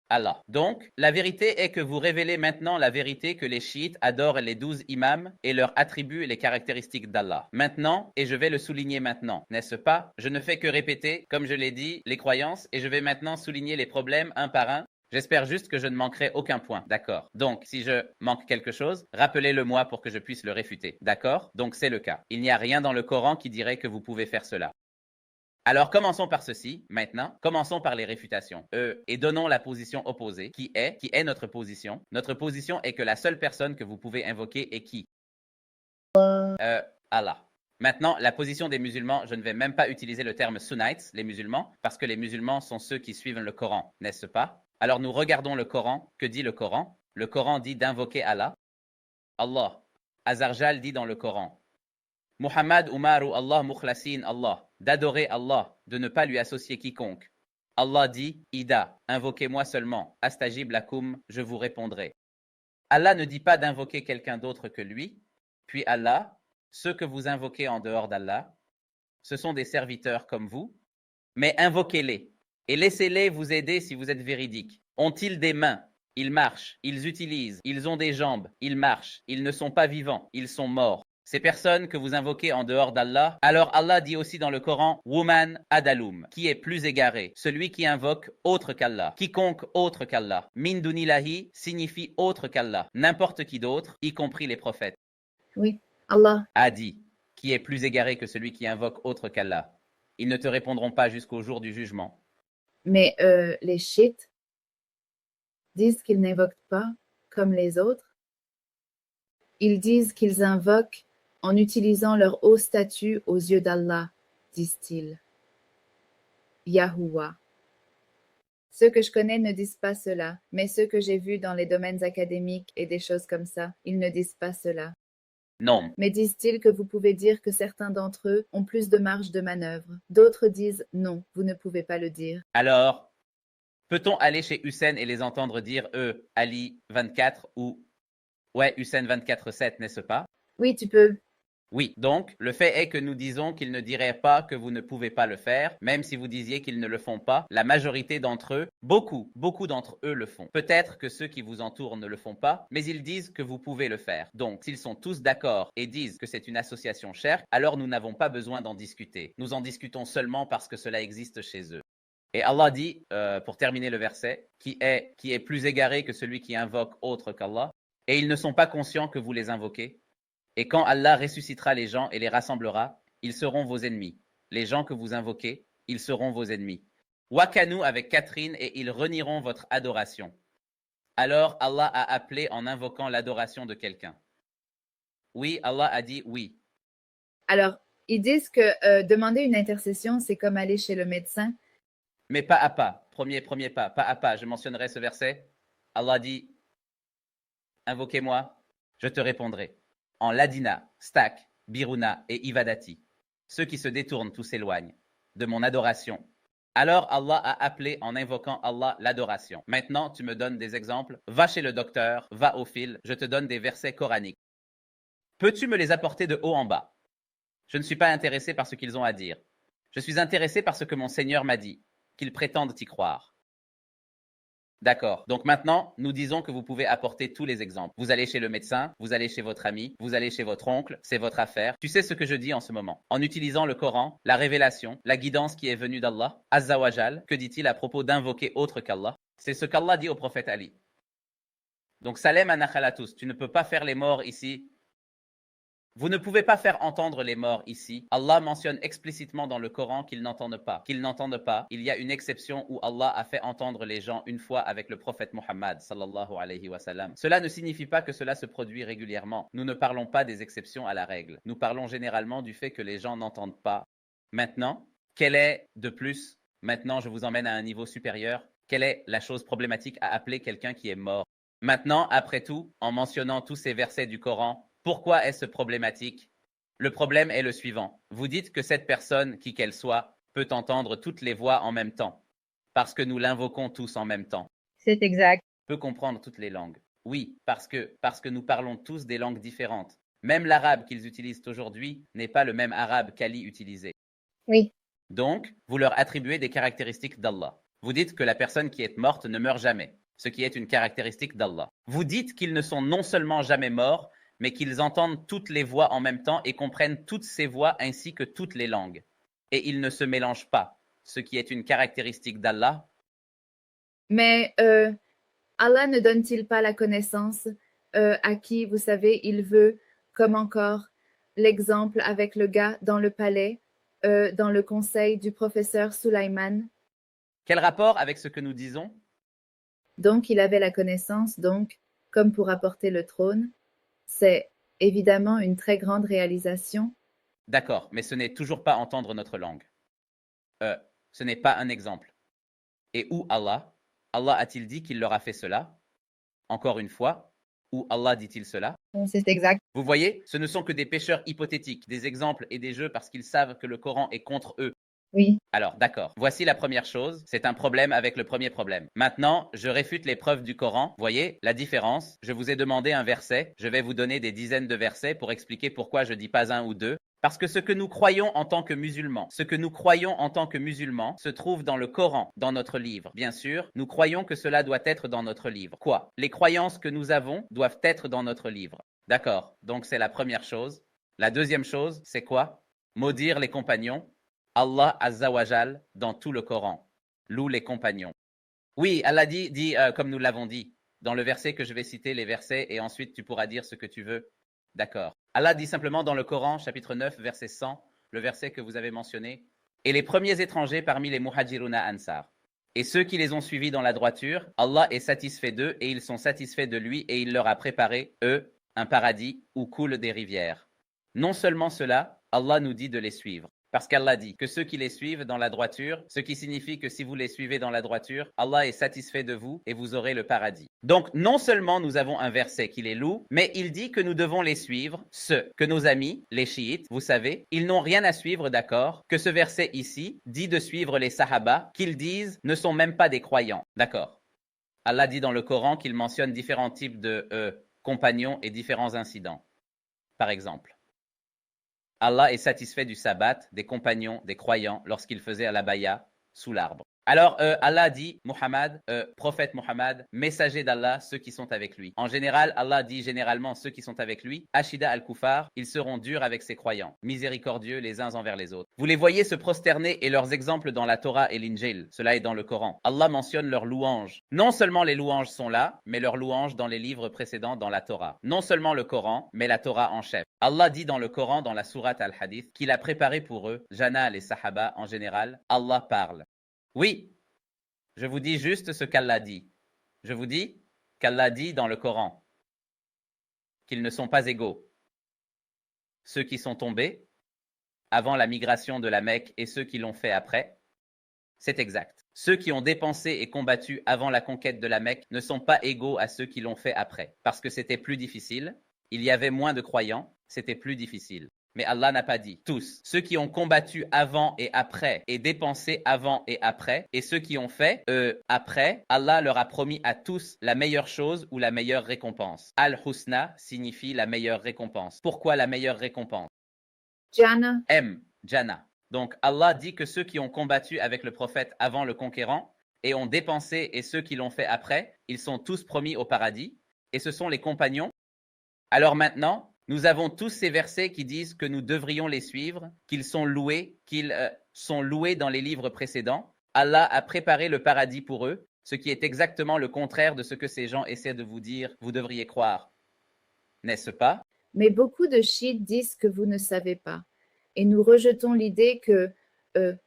Allah. Donc, la vérité est que vous révélez maintenant la vérité que les chiites adorent les 12 imams et leur attribuent les caractéristiques d'Allah. Maintenant, et je vais le souligner maintenant, n'est-ce pas? Je ne fais que répéter, comme je l'ai dit, les croyances et je vais maintenant souligner les problèmes un par un. J'espère juste que je ne manquerai aucun point, d'accord? Donc, si je manque quelque chose, rappelez-le moi pour que je puisse le réfuter, d'accord? Donc, c'est le cas. Il n'y a rien dans le Coran qui dirait que vous pouvez faire cela. Alors, commençons par ceci, maintenant. Commençons par les réfutations. Et donnons la position opposée, qui est notre position. Notre position est que la seule personne que vous pouvez invoquer est qui? Allah. Maintenant, la position des musulmans, je ne vais même pas utiliser le terme sunnites, les musulmans, parce que les musulmans sont ceux qui suivent le Coran, n'est-ce pas? Alors, nous regardons le Coran. Que dit le Coran? Le Coran dit d'invoquer Allah. Allah. Azarjal dit dans le Coran. Muhammad Umaru Allah mukhlasin Allah, d'adorer Allah, de ne pas lui associer quiconque. Allah dit, Ida, invoquez-moi seulement, astajib lakum, je vous répondrai. Allah ne dit pas d'invoquer quelqu'un d'autre que lui, puis Allah, ceux que vous invoquez en dehors d'Allah, ce sont des serviteurs comme vous, mais invoquez-les et laissez-les vous aider si vous êtes véridique. Ont-ils des mains? Ils marchent, ils utilisent, ils ont des jambes, ils marchent, ils ne sont pas vivants, ils sont morts. Ces personnes que vous invoquez en dehors d'Allah, alors Allah dit aussi dans le Coran, Woman Adalum, qui est plus égaré, celui qui invoque autre qu'Allah. Quiconque autre qu'Allah. Min dunillahi signifie autre qu'Allah. N'importe qui d'autre, y compris les prophètes. Oui, Allah. A dit, qui est plus égaré que celui qui invoque autre qu'Allah. Ils ne te répondront pas jusqu'au jour du jugement. Mais les chiites disent qu'ils n'invoquent pas comme les autres. Ils disent qu'ils invoquent en utilisant leur haut statut aux yeux d'Allah, disent-ils. Yahuwah. Ceux que je connais ne disent pas cela, mais ceux que j'ai vus dans les domaines académiques et des choses comme ça, ils ne disent pas cela. Non. Mais disent-ils que vous pouvez dire que certains d'entre eux ont plus de marge de manœuvre? D'autres disent non, vous ne pouvez pas le dire. Alors, peut-on aller chez Hussein et les entendre dire Ali 24 ou ouais, Hussein 24/7, n'est-ce pas? Oui, tu peux. Oui, donc le fait est que nous disons qu'ils ne diraient pas que vous ne pouvez pas le faire, même si vous disiez qu'ils ne le font pas. La majorité d'entre eux, beaucoup d'entre eux le font. Peut-être que ceux qui vous entourent ne le font pas, mais ils disent que vous pouvez le faire. Donc, s'ils sont tous d'accord et disent que c'est une association chère, alors nous n'avons pas besoin d'en discuter. Nous en discutons seulement parce que cela existe chez eux. Et Allah dit, pour terminer le verset, qui est plus égaré que celui qui invoque autre qu'Allah, et ils ne sont pas conscients que vous les invoquez. Et quand Allah ressuscitera les gens et les rassemblera, ils seront vos ennemis. Les gens que vous invoquez, ils seront vos ennemis. Wakanu avec Catherine et ils renieront votre adoration. Alors Allah a appelé en invoquant l'adoration de quelqu'un. Oui, Allah a dit oui. Alors, ils disent que demander une intercession, c'est comme aller chez le médecin. Mais pas à pas, premier pas, pas à pas. Je mentionnerai ce verset. Allah dit, invoquez-moi, je te répondrai. En Ladina, Stak, Biruna et Ivadati. Ceux qui se détournent, tous s'éloignent de mon adoration. Alors Allah a appelé en invoquant Allah l'adoration. Maintenant, tu me donnes des exemples. Va chez le docteur, va au fil, je te donne des versets coraniques. Peux-tu me les apporter de haut en bas? Je ne suis pas intéressé par ce qu'ils ont à dire. Je suis intéressé par ce que mon Seigneur m'a dit, qu'ils prétendent y croire. D'accord. Donc maintenant, nous disons que vous pouvez apporter tous les exemples. Vous allez chez le médecin, vous allez chez votre ami, vous allez chez votre oncle, c'est votre affaire. Tu sais ce que je dis en ce moment. En utilisant le Coran, la révélation, la guidance qui est venue d'Allah, Azza wa Jal, que dit-il à propos d'invoquer autre qu'Allah? C'est ce qu'Allah dit au prophète Ali. Donc Salem anakhalatus, tu ne peux pas faire les morts ici. Vous ne pouvez pas faire entendre les morts ici. Allah mentionne explicitement dans le Coran qu'ils n'entendent pas. Qu'ils n'entendent pas. Il y a une exception où Allah a fait entendre les gens une fois avec le prophète Muhammad sallallahu alayhi wa sallam. Cela ne signifie pas que cela se produit régulièrement. Nous ne parlons pas des exceptions à la règle. Nous parlons généralement du fait que les gens n'entendent pas. Maintenant, quelle est de plus? Maintenant, je vous emmène à un niveau supérieur. Quelle est la chose problématique à appeler quelqu'un qui est mort? Maintenant, après tout, en mentionnant tous ces versets du Coran, pourquoi est-ce problématique? Le problème est le suivant. Vous dites que cette personne, qui qu'elle soit, peut entendre toutes les voix en même temps, parce que nous l'invoquons tous en même temps. C'est exact. Peut comprendre toutes les langues. Oui, parce que nous parlons tous des langues différentes. Même l'arabe qu'ils utilisent aujourd'hui n'est pas le même arabe qu'Ali utilisait. Oui. Donc, vous leur attribuez des caractéristiques d'Allah. Vous dites que la personne qui est morte ne meurt jamais, ce qui est une caractéristique d'Allah. Vous dites qu'ils ne sont non seulement jamais morts, mais qu'ils entendent toutes les voix en même temps et comprennent toutes ces voix ainsi que toutes les langues. Et ils ne se mélangent pas, ce qui est une caractéristique d'Allah. Mais Allah ne donne-t-il pas la connaissance à qui, vous savez, il veut, comme encore l'exemple avec le gars dans le palais, dans le conseil du professeur Sulaiman. Quel rapport avec ce que nous disons? Donc il avait la connaissance, donc, comme pour apporter le trône. C'est évidemment une très grande réalisation. D'accord, mais ce n'est toujours pas entendre notre langue. Ce n'est pas un exemple. Et où Allah? Allah a-t-il dit qu'il leur a fait cela? Encore une fois, où Allah dit-il cela? C'est exact. Vous voyez, ce ne sont que des pécheurs hypothétiques, des exemples et des jeux parce qu'ils savent que le Coran est contre eux. Oui. Alors, d'accord. Voici la première chose. C'est un problème avec le premier problème. Maintenant, je réfute les preuves du Coran. Voyez la différence. Je vous ai demandé un verset. Je vais vous donner des dizaines de versets pour expliquer pourquoi je dis pas un ou deux. Parce que ce que nous croyons en tant que musulmans, se trouve dans le Coran, dans notre livre. Bien sûr, nous croyons que cela doit être dans notre livre. Quoi? Les croyances que nous avons doivent être dans notre livre. D'accord. Donc c'est la première chose. La deuxième chose, c'est quoi? Maudire les compagnons. Allah Azza wa Jal dans tout le Coran loue les compagnons. Oui, Allah dit comme nous l'avons dit, dans le verset que je vais citer les versets et ensuite tu pourras dire ce que tu veux. D'accord. Allah dit simplement dans le Coran, chapitre 9, verset 100, le verset que vous avez mentionné, et les premiers étrangers parmi les Muhajiruna Ansar. Et ceux qui les ont suivis dans la droiture, Allah est satisfait d'eux et ils sont satisfaits de lui et il leur a préparé, eux, un paradis où coulent des rivières. Non seulement cela, Allah nous dit de les suivre. Parce qu'Allah dit que ceux qui les suivent dans la droiture, ce qui signifie que si vous les suivez dans la droiture, Allah est satisfait de vous et vous aurez le paradis. Donc non seulement nous avons un verset qui les loue, mais il dit que nous devons les suivre, ceux que nos amis, les chiites, vous savez, ils n'ont rien à suivre, d'accord, que ce verset ici dit de suivre les sahaba, qu'ils disent ne sont même pas des croyants, d'accord. Allah dit dans le Coran qu'il mentionne différents types de compagnons et différents incidents. Par exemple, Allah est satisfait du sabbat, des compagnons, des croyants, lorsqu'ils faisaient la baya sous l'arbre. Alors, Allah dit, Muhammad, prophète Muhammad, messager d'Allah, ceux qui sont avec lui. En général, Allah dit généralement ceux qui sont avec lui, Ashida al-Kufar, ils seront durs avec ses croyants, miséricordieux les uns envers les autres. Vous les voyez se prosterner et leurs exemples dans la Torah et l'Injil, cela est dans le Coran. Allah mentionne leurs louanges. Non seulement les louanges sont là, mais leurs louanges dans les livres précédents dans la Torah. Non seulement le Coran, mais la Torah en chef. Allah dit dans le Coran, dans la sourate Al-Hadith, qu'il a préparé pour eux, Jana les Sahaba en général, Allah parle. Oui, je vous dis juste ce qu'Allah dit. Je vous dis qu'Allah dit dans le Coran qu'ils ne sont pas égaux. Ceux qui sont tombés avant la migration de la Mecque et ceux qui l'ont fait après, c'est exact. Ceux qui ont dépensé et combattu avant la conquête de la Mecque ne sont pas égaux à ceux qui l'ont fait après, parce que c'était plus difficile, il y avait moins de croyants, c'était plus difficile. Mais Allah n'a pas dit tous. Ceux qui ont combattu avant et après et dépensé avant et après, et ceux qui ont fait après, Allah leur a promis à tous la meilleure chose ou la meilleure récompense. Al-Husna signifie la meilleure récompense. Pourquoi la meilleure récompense? Jannah. Jannah. Donc Allah dit que ceux qui ont combattu avec le prophète avant le conquérant et ont dépensé et ceux qui l'ont fait après, ils sont tous promis au paradis. Et ce sont les compagnons. Alors maintenant, nous avons tous ces versets qui disent que nous devrions les suivre, qu'ils sont loués dans les livres précédents. Allah a préparé le paradis pour eux, ce qui est exactement le contraire de ce que ces gens essaient de vous dire, vous devriez croire. N'est-ce pas? Mais beaucoup de chiites disent que vous ne savez pas. Et nous rejetons l'idée que,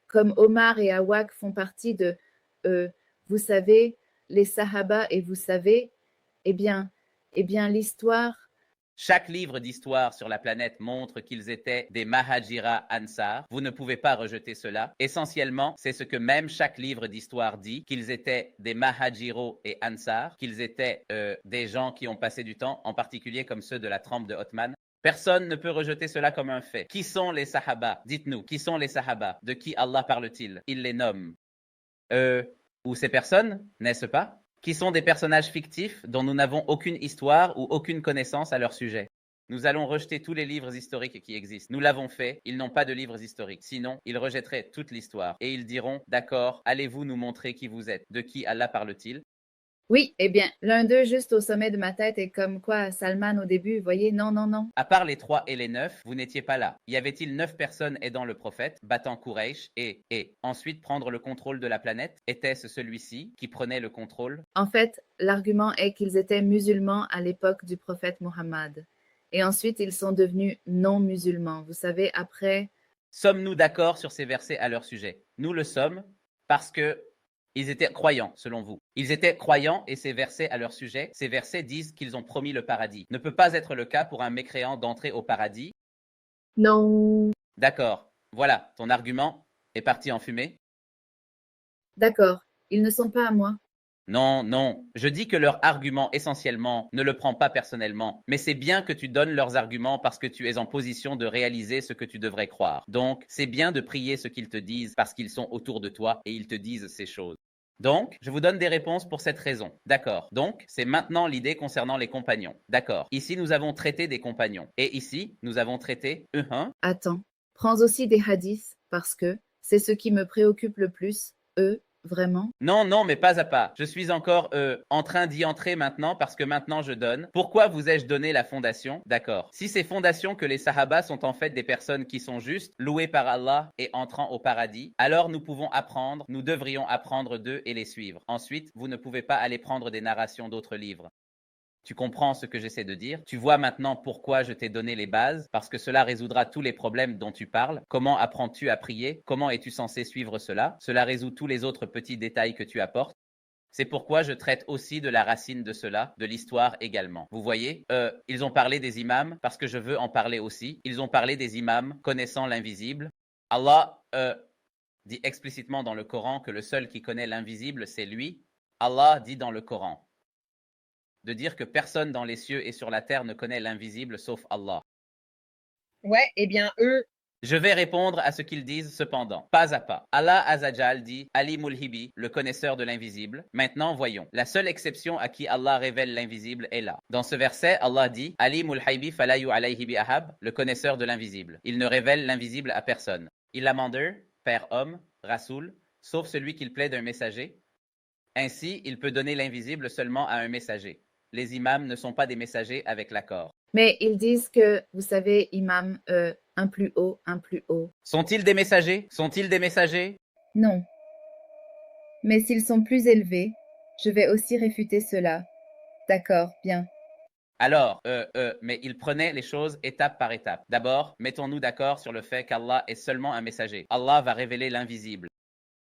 comme Omar et Awak font partie de, vous savez, les Sahaba et vous savez, eh bien l'histoire. Chaque livre d'histoire sur la planète montre qu'ils étaient des Mahajira Ansar. Vous ne pouvez pas rejeter cela. Essentiellement, c'est ce que même chaque livre d'histoire dit, qu'ils étaient des Mahajiro et Ansar, qu'ils étaient des gens qui ont passé du temps, en particulier comme ceux de la trempe de Othman. Personne ne peut rejeter cela comme un fait. Qui sont les Sahaba? Dites-nous, qui sont les Sahaba? De qui Allah parle-t-il? Il les nomme. Ou ces personnes, n'est-ce pas? Qui sont des personnages fictifs dont nous n'avons aucune histoire ou aucune connaissance à leur sujet. Nous allons rejeter tous les livres historiques qui existent. Nous l'avons fait, ils n'ont pas de livres historiques. Sinon, ils rejetteraient toute l'histoire. Et ils diront, d'accord, allez-vous nous montrer qui vous êtes? De qui Allah parle-t-il? Oui, eh bien, l'un d'eux juste au sommet de ma tête est comme quoi Salman au début, voyez, non, non, non. À part les 3 et les 9, vous n'étiez pas là. Y avait-il 9 personnes aidant le prophète, battant Quraysh et ensuite prendre le contrôle de la planète? Était-ce celui-ci qui prenait le contrôle? En fait, l'argument est qu'ils étaient musulmans à l'époque du prophète Mohammed. Et ensuite, ils sont devenus non musulmans. Vous savez, après, Sommes-nous d'accord sur ces versets à leur sujet? Nous le sommes parce que ils étaient croyants, selon vous. Ils étaient croyants et ces versets à leur sujet, ces versets disent qu'ils ont promis le paradis. Ne peut pas être le cas pour un mécréant d'entrer au paradis. non. D'accord. Voilà, ton argument est parti en fumée. D'accord, ils ne sont pas à moi. Non, non. Je dis que leur argument, essentiellement, ne le prend pas personnellement. Mais c'est bien que tu donnes leurs arguments parce que tu es en position de réaliser ce que tu devrais croire. Donc, c'est bien de prier ce qu'ils te disent parce qu'ils sont autour de toi et ils te disent ces choses. Donc, je vous donne des réponses pour cette raison. D'accord. Donc, c'est maintenant l'idée concernant les compagnons. D'accord. Ici, nous avons traité des compagnons. Et ici, nous avons traité eux. Attends, prends aussi des hadiths parce que c'est ce qui me préoccupe le plus, eux, vraiment. Non, non, mais pas à pas. Je suis encore en train d'y entrer maintenant parce que maintenant je donne. Pourquoi vous ai-je donné la fondation? D'accord. Si ces fondations que les Sahaba sont en fait des personnes qui sont justes, louées par Allah et entrant au paradis, alors nous pouvons apprendre, nous devrions apprendre d'eux et les suivre. Ensuite, vous ne pouvez pas aller prendre des narrations d'autres livres. Tu comprends ce que j'essaie de dire? Tu vois maintenant pourquoi je t'ai donné les bases, parce que cela résoudra tous les problèmes dont tu parles. Comment apprends-tu à prier? Comment es-tu censé suivre cela? Cela résout tous les autres petits détails que tu apportes. C'est pourquoi je traite aussi de la racine de cela, de l'histoire également. Vous voyez, ils ont parlé des imams parce que je veux en parler aussi. Ils ont parlé des imams connaissant l'invisible. Allah dit explicitement dans le Coran que le seul qui connaît l'invisible, c'est lui. Allah dit dans le Coran de dire que personne dans les cieux et sur la terre ne connaît l'invisible sauf Allah. Ouais, eh bien, eux, Je vais répondre à ce qu'ils disent cependant, pas à pas. Allah Azajal dit Ali Mulhibi, le connaisseur de l'invisible. Maintenant, voyons. La seule exception à qui Allah révèle l'invisible est là. Dans ce verset, Allah dit Ali Mulhibi falayu alayhi bi ahab, le connaisseur de l'invisible. Il ne révèle l'invisible à personne. Ilamander, père homme, Rasoul, sauf celui qu'il plaît d'un messager. Ainsi, il peut donner l'invisible seulement à un messager. Les imams ne sont pas des messagers avec l'accord. Mais ils disent que, vous savez, imam, un plus haut, un plus haut. Sont-ils des messagers? Sont-ils des messagers? Non. Mais s'ils sont plus élevés, je vais aussi réfuter cela. D'accord, bien. Alors, mais ils prenaient les choses étape par étape. D'abord, mettons-nous d'accord sur le fait qu'Allah est seulement un messager. Allah va révéler l'invisible.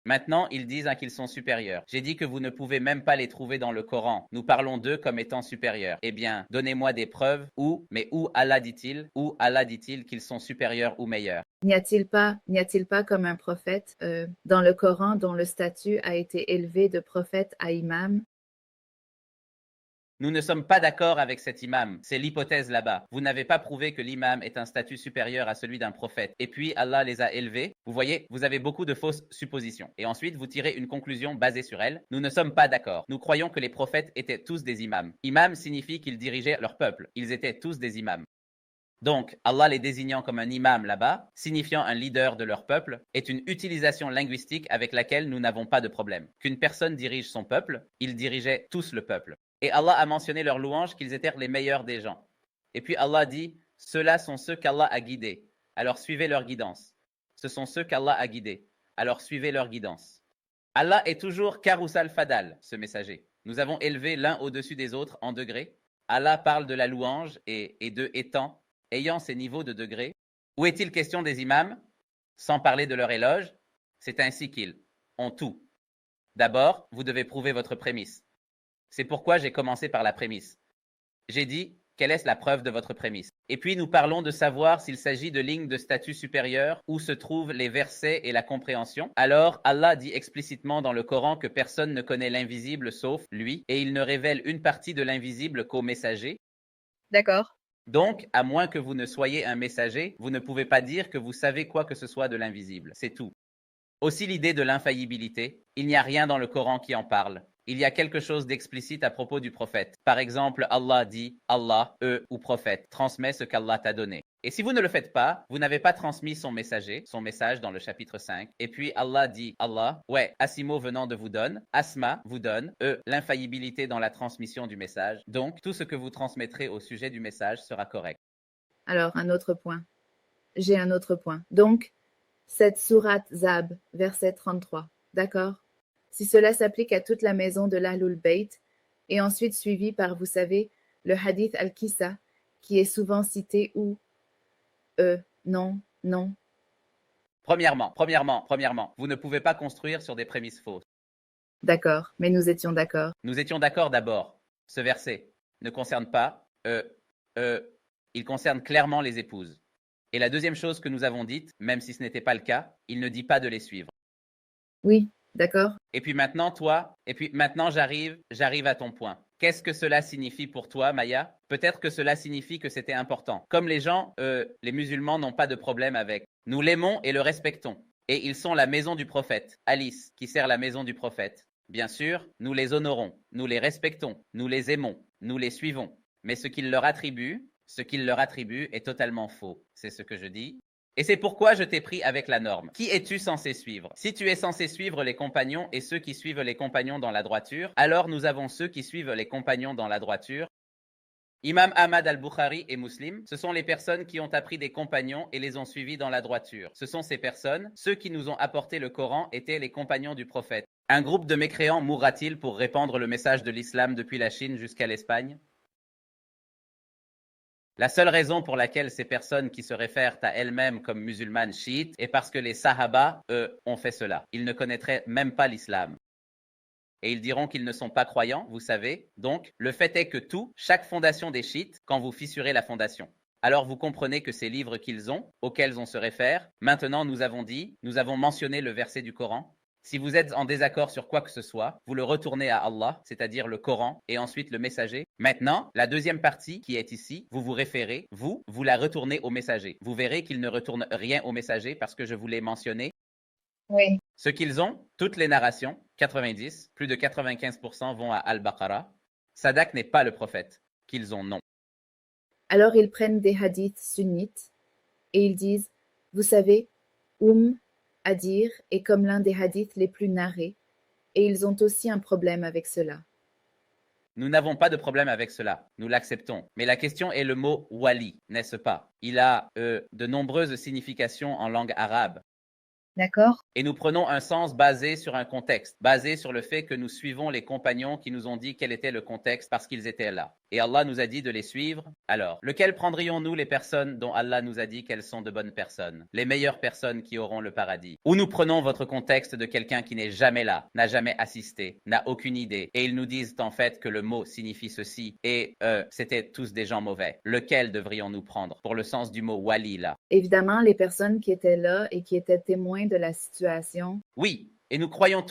Maintenant, ils disent qu'ils sont supérieurs. J'ai dit que vous ne pouvez même pas les trouver dans le Coran. Nous parlons d'eux comme étant supérieurs. Eh bien, donnez-moi des preuves où Allah dit-il qu'ils sont supérieurs ou meilleurs? N'y a-t-il pas comme un prophète dans le Coran dont le statut a été élevé de prophète à imam? Nous ne sommes pas d'accord avec cet imam. C'est l'hypothèse là-bas. Vous n'avez pas prouvé que l'imam est un statut supérieur à celui d'un prophète. Et puis Allah les a élevés. Vous voyez, vous avez beaucoup de fausses suppositions. Et ensuite, vous tirez une conclusion basée sur elle. Nous ne sommes pas d'accord. Nous croyons que les prophètes étaient tous des imams. Imam signifie qu'ils dirigeaient leur peuple. Ils étaient tous des imams. Donc, Allah les désignant comme un imam là-bas, signifiant un leader de leur peuple, est une utilisation linguistique avec laquelle nous n'avons pas de problème. Qu'une personne dirige son peuple, ils dirigeaient tous le peuple. Et Allah a mentionné leur louange qu'ils étaient les meilleurs des gens. Et puis Allah dit, ceux-là sont ceux qu'Allah a guidés, alors suivez leur guidance. Ce sont ceux qu'Allah a guidés, alors suivez leur guidance. Allah est toujours Karusal Fadal, ce messager. Nous avons élevé l'un au-dessus des autres en degrés. Allah parle de la louange et de étant, ayant ces niveaux de degrés. Où est-il question des imams? Sans parler de leur éloge, c'est ainsi qu'ils ont tout. D'abord, vous devez prouver votre prémisse. C'est pourquoi j'ai commencé par la prémisse. J'ai dit, quelle est la preuve de votre prémisse? Et puis nous parlons de savoir s'il s'agit de lignes de statut supérieur où se trouvent les versets et la compréhension. Alors Allah dit explicitement dans le Coran que personne ne connaît l'invisible sauf lui, et il ne révèle une partie de l'invisible qu'aux messagers. d'accord. Donc, à moins que vous ne soyez un messager, vous ne pouvez pas dire que vous savez quoi que ce soit de l'invisible. C'est tout. Aussi l'idée de l'infaillibilité, il n'y a rien dans le Coran qui en parle. il y a quelque chose d'explicite à propos du prophète. Par exemple, Allah dit, Allah, eux ou prophète, transmet ce qu'Allah t'a donné. Et si vous ne le faites pas, vous n'avez pas transmis son message dans le chapitre 5. Et puis Allah dit, Allah, ouais, Asimo venant de vous donne, Asma vous donne, l'infaillibilité dans la transmission du message. Donc, tout ce que vous transmettrez au sujet du message sera correct. Alors, un autre point. J'ai un autre point. Donc, cette sourate Zab, verset 33, d'accord? Si cela s'applique à toute la maison de l'Ahlul Bayt, et ensuite suivi par, vous savez, le hadith al-Kissa, qui est souvent cité où non. Premièrement, vous ne pouvez pas construire sur des prémices fausses. D'accord, mais nous étions d'accord. Nous étions d'accord d'abord. Ce verset ne concerne pas, il concerne clairement les épouses. Et la deuxième chose que nous avons dite, même si ce n'était pas le cas, il ne dit pas de les suivre. Oui, d'accord. Et puis maintenant, j'arrive à ton point. Qu'est-ce que cela signifie pour toi, Maya? Peut-être que cela signifie que c'était important. Comme les gens, les musulmans n'ont pas de problème avec. Nous l'aimons et le respectons. Et ils sont la maison du prophète. Alice, qui sert la maison du prophète. Bien sûr, nous les honorons, nous les respectons, nous les aimons, nous les suivons. Mais ce qu'ils leur attribuent est totalement faux. C'est ce que je dis. Et c'est pourquoi je t'ai pris avec la norme. Qui es-tu censé suivre? Si tu es censé suivre les compagnons et ceux qui suivent les compagnons dans la droiture, alors nous avons ceux qui suivent les compagnons dans la droiture. Imam Ahmad al-Bukhari et Muslim, ce sont les personnes qui ont appris des compagnons et les ont suivis dans la droiture. Ce sont ces personnes, ceux qui nous ont apporté le Coran étaient les compagnons du prophète. Un groupe de mécréants mourra-t-il pour répandre le message de l'islam depuis la Chine jusqu'à l'Espagne? La seule raison pour laquelle ces personnes qui se réfèrent à elles-mêmes comme musulmanes chiites est parce que les Sahaba, eux, ont fait cela. Ils ne connaîtraient même pas l'islam. Et ils diront qu'ils ne sont pas croyants, vous savez. Donc, le fait est que chaque fondation des chiites, quand vous fissurez la fondation. Alors vous comprenez que ces livres qu'ils ont, auxquels on se réfère, maintenant nous avons mentionné le verset du Coran. Si vous êtes en désaccord sur quoi que ce soit, vous le retournez à Allah, c'est-à-dire le Coran, et ensuite le messager. Maintenant, la deuxième partie qui est ici, vous la retournez au messager. Vous verrez qu'il ne retourne rien au messager parce que je vous l'ai mentionné. Oui. Ce qu'ils ont, toutes les narrations, 90, plus de 95% vont à Al-Baqarah. Sadak n'est pas le prophète. Qu'ils ont, non. Alors ils prennent des hadiths sunnites et ils disent, vous savez, à dire est comme l'un des hadiths les plus narrés, et ils ont aussi un problème avec cela. Nous n'avons pas de problème avec cela, nous l'acceptons. Mais la question est le mot wali, n'est-ce pas? Il a de nombreuses significations en langue arabe. D'accord. Et nous prenons un sens basé sur un contexte, basé sur le fait que nous suivons les compagnons qui nous ont dit quel était le contexte parce qu'ils étaient là. Et Allah nous a dit de les suivre. Alors, lequel prendrions-nous les personnes dont Allah nous a dit qu'elles sont de bonnes personnes? Les meilleures personnes qui auront le paradis. Ou nous prenons votre contexte de quelqu'un qui n'est jamais là, n'a jamais assisté, n'a aucune idée. Et ils nous disent en fait que le mot signifie ceci. Et c'était tous des gens mauvais. Lequel devrions-nous prendre pour le sens du mot wali là? Évidemment, les personnes qui étaient là et qui étaient témoins de la situation. Oui, et nous croyons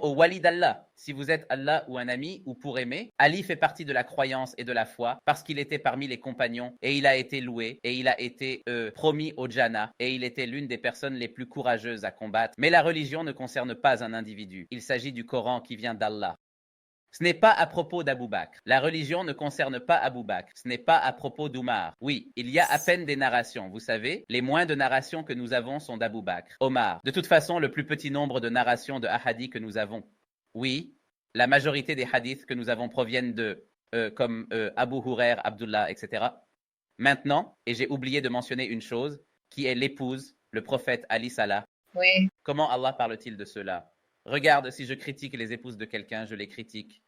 au wali d'Allah. Si vous êtes Allah ou un ami ou pour aimer, Ali fait partie de la croyance et de la foi parce qu'il était parmi les compagnons et il a été loué et il a été promis au Jannah et il était l'une des personnes les plus courageuses à combattre. Mais la religion ne concerne pas un individu. Il s'agit du Coran qui vient d'Allah. Ce n'est pas à propos d'Abou Bakr. La religion ne concerne pas Abou Bakr. Ce n'est pas à propos d'Omar. Oui, il y a à peine des narrations. Vous savez, les moins de narrations que nous avons sont d'Abou Bakr. Omar. De toute façon, le plus petit nombre de narrations de hadiths que nous avons. Oui, la majorité des hadiths que nous avons proviennent de, comme Abu Hurair, Abdullah, etc. Maintenant, et j'ai oublié de mentionner une chose, qui est l'épouse, le prophète Ali Salah. Oui. Comment Allah parle-t-il de cela? Regarde, si je critique les épouses de quelqu'un, je les critique.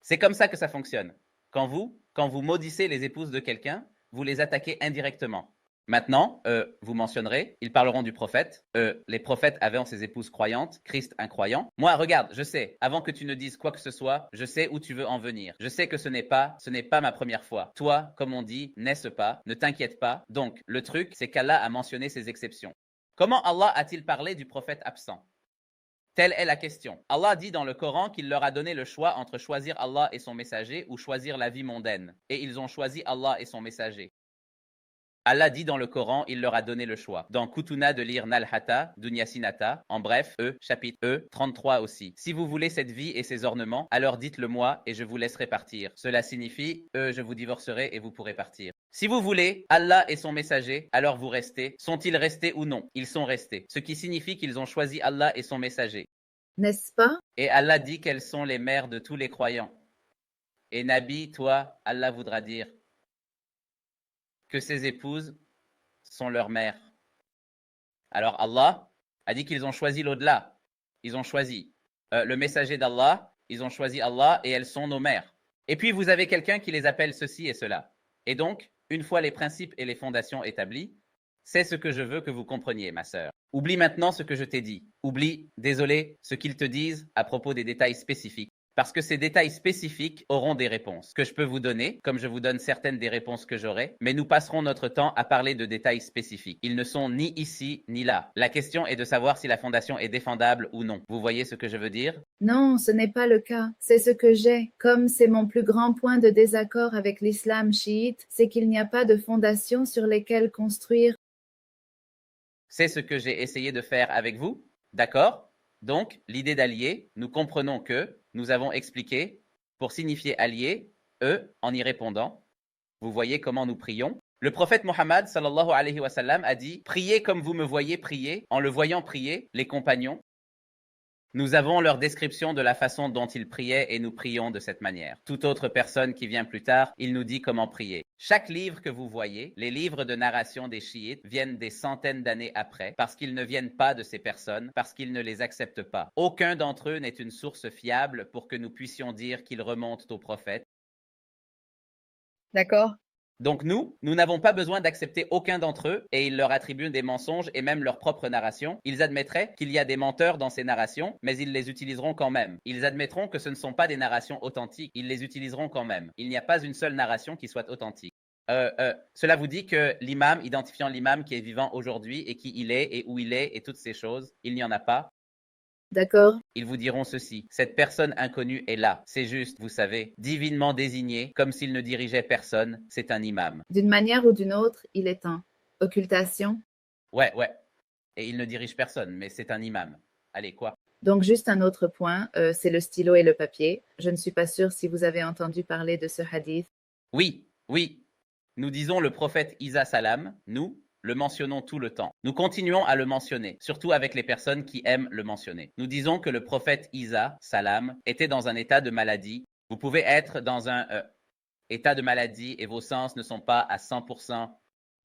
C'est comme ça que ça fonctionne. Quand vous maudissez les épouses de quelqu'un, vous les attaquez indirectement. Maintenant, vous mentionnerez, ils parleront du prophète. Les prophètes avaient ces épouses croyantes, Christ incroyant. Moi, regarde, je sais, avant que tu ne dises quoi que ce soit, je sais où tu veux en venir. Je sais que ce n'est pas ma première fois. Toi, comme on dit, n'est-ce pas, ne t'inquiète pas. Donc, le truc, c'est qu'Allah a mentionné ces exceptions. Comment Allah a-t-il parlé du prophète absent? Telle est la question. Allah dit dans le Coran qu'il leur a donné le choix entre choisir Allah et son messager ou choisir la vie mondaine. Et ils ont choisi Allah et son messager. Allah dit dans le Coran, il leur a donné le choix. Dans Kutuna de lire Nalhata, Dunyasinata, en bref, chapitre 33 aussi. Si vous voulez cette vie et ses ornements, alors dites-le moi et je vous laisserai partir. Cela signifie, je vous divorcerai et vous pourrez partir. Si vous voulez Allah et son messager, alors vous restez. Sont-ils restés ou non? Ils sont restés. Ce qui signifie qu'ils ont choisi Allah et son messager. N'est-ce pas? Et Allah dit qu'elles sont les mères de tous les croyants. Et Nabi, toi, Allah voudra dire que ses épouses sont leurs mères. Alors Allah a dit qu'ils ont choisi l'au-delà. Ils ont choisi le messager d'Allah, ils ont choisi Allah et elles sont nos mères. Et puis vous avez quelqu'un qui les appelle ceci et cela. Et donc, une fois les principes et les fondations établis, c'est ce que je veux que vous compreniez, ma sœur. Oublie maintenant ce que je t'ai dit. Oublie, désolé, ce qu'ils te disent à propos des détails spécifiques. Parce que ces détails spécifiques auront des réponses que je peux vous donner, comme je vous donne certaines des réponses que j'aurai, mais nous passerons notre temps à parler de détails spécifiques. Ils ne sont ni ici ni là. La question est de savoir si la fondation est défendable ou non. Vous voyez ce que je veux dire? Non, ce n'est pas le cas. C'est ce que j'ai. Comme c'est mon plus grand point de désaccord avec l'islam chiite, c'est qu'il n'y a pas de fondation sur lesquelles construire. C'est ce que j'ai essayé de faire avec vous, d'accord? Donc, l'idée d'allier, nous comprenons que nous avons expliqué, pour signifier allier, en y répondant, vous voyez comment nous prions. Le prophète Mohammed sallallahu alayhi wa sallam a dit, priez comme vous me voyez prier. En le voyant prier, les compagnons, nous avons leur description de la façon dont ils priaient et nous prions de cette manière. Toute autre personne qui vient plus tard, il nous dit comment prier. Chaque livre que vous voyez, les livres de narration des chiites, viennent des centaines d'années après, parce qu'ils ne viennent pas de ces personnes, parce qu'ils ne les acceptent pas. Aucun d'entre eux n'est une source fiable pour que nous puissions dire qu'ils remontent au prophète. D'accord. Donc nous n'avons pas besoin d'accepter aucun d'entre eux et ils leur attribuent des mensonges et même leur propre narration. Ils admettraient qu'il y a des menteurs dans ces narrations, mais ils les utiliseront quand même. Ils admettront que ce ne sont pas des narrations authentiques, ils les utiliseront quand même. Il n'y a pas une seule narration qui soit authentique. Cela vous dit que l'imam, identifiant l'imam qui est vivant aujourd'hui et qui il est et où il est et toutes ces choses, il n'y en a pas. D'accord? Ils vous diront ceci, cette personne inconnue est là, c'est juste, vous savez, divinement désigné, comme s'il ne dirigeait personne, c'est un imam. D'une manière ou d'une autre, il est un. Occultation? Ouais, et il ne dirige personne, mais c'est un imam. Allez, quoi? Donc juste un autre point, c'est le stylo et le papier. Je ne suis pas sûre si vous avez entendu parler de ce hadith. Oui, nous disons le prophète Isa salam, nous le mentionnons tout le temps. Nous continuons à le mentionner, surtout avec les personnes qui aiment le mentionner. Nous disons que le prophète Isa salam était dans un état de maladie. Vous pouvez être dans un état de maladie et vos sens ne sont pas à 100%.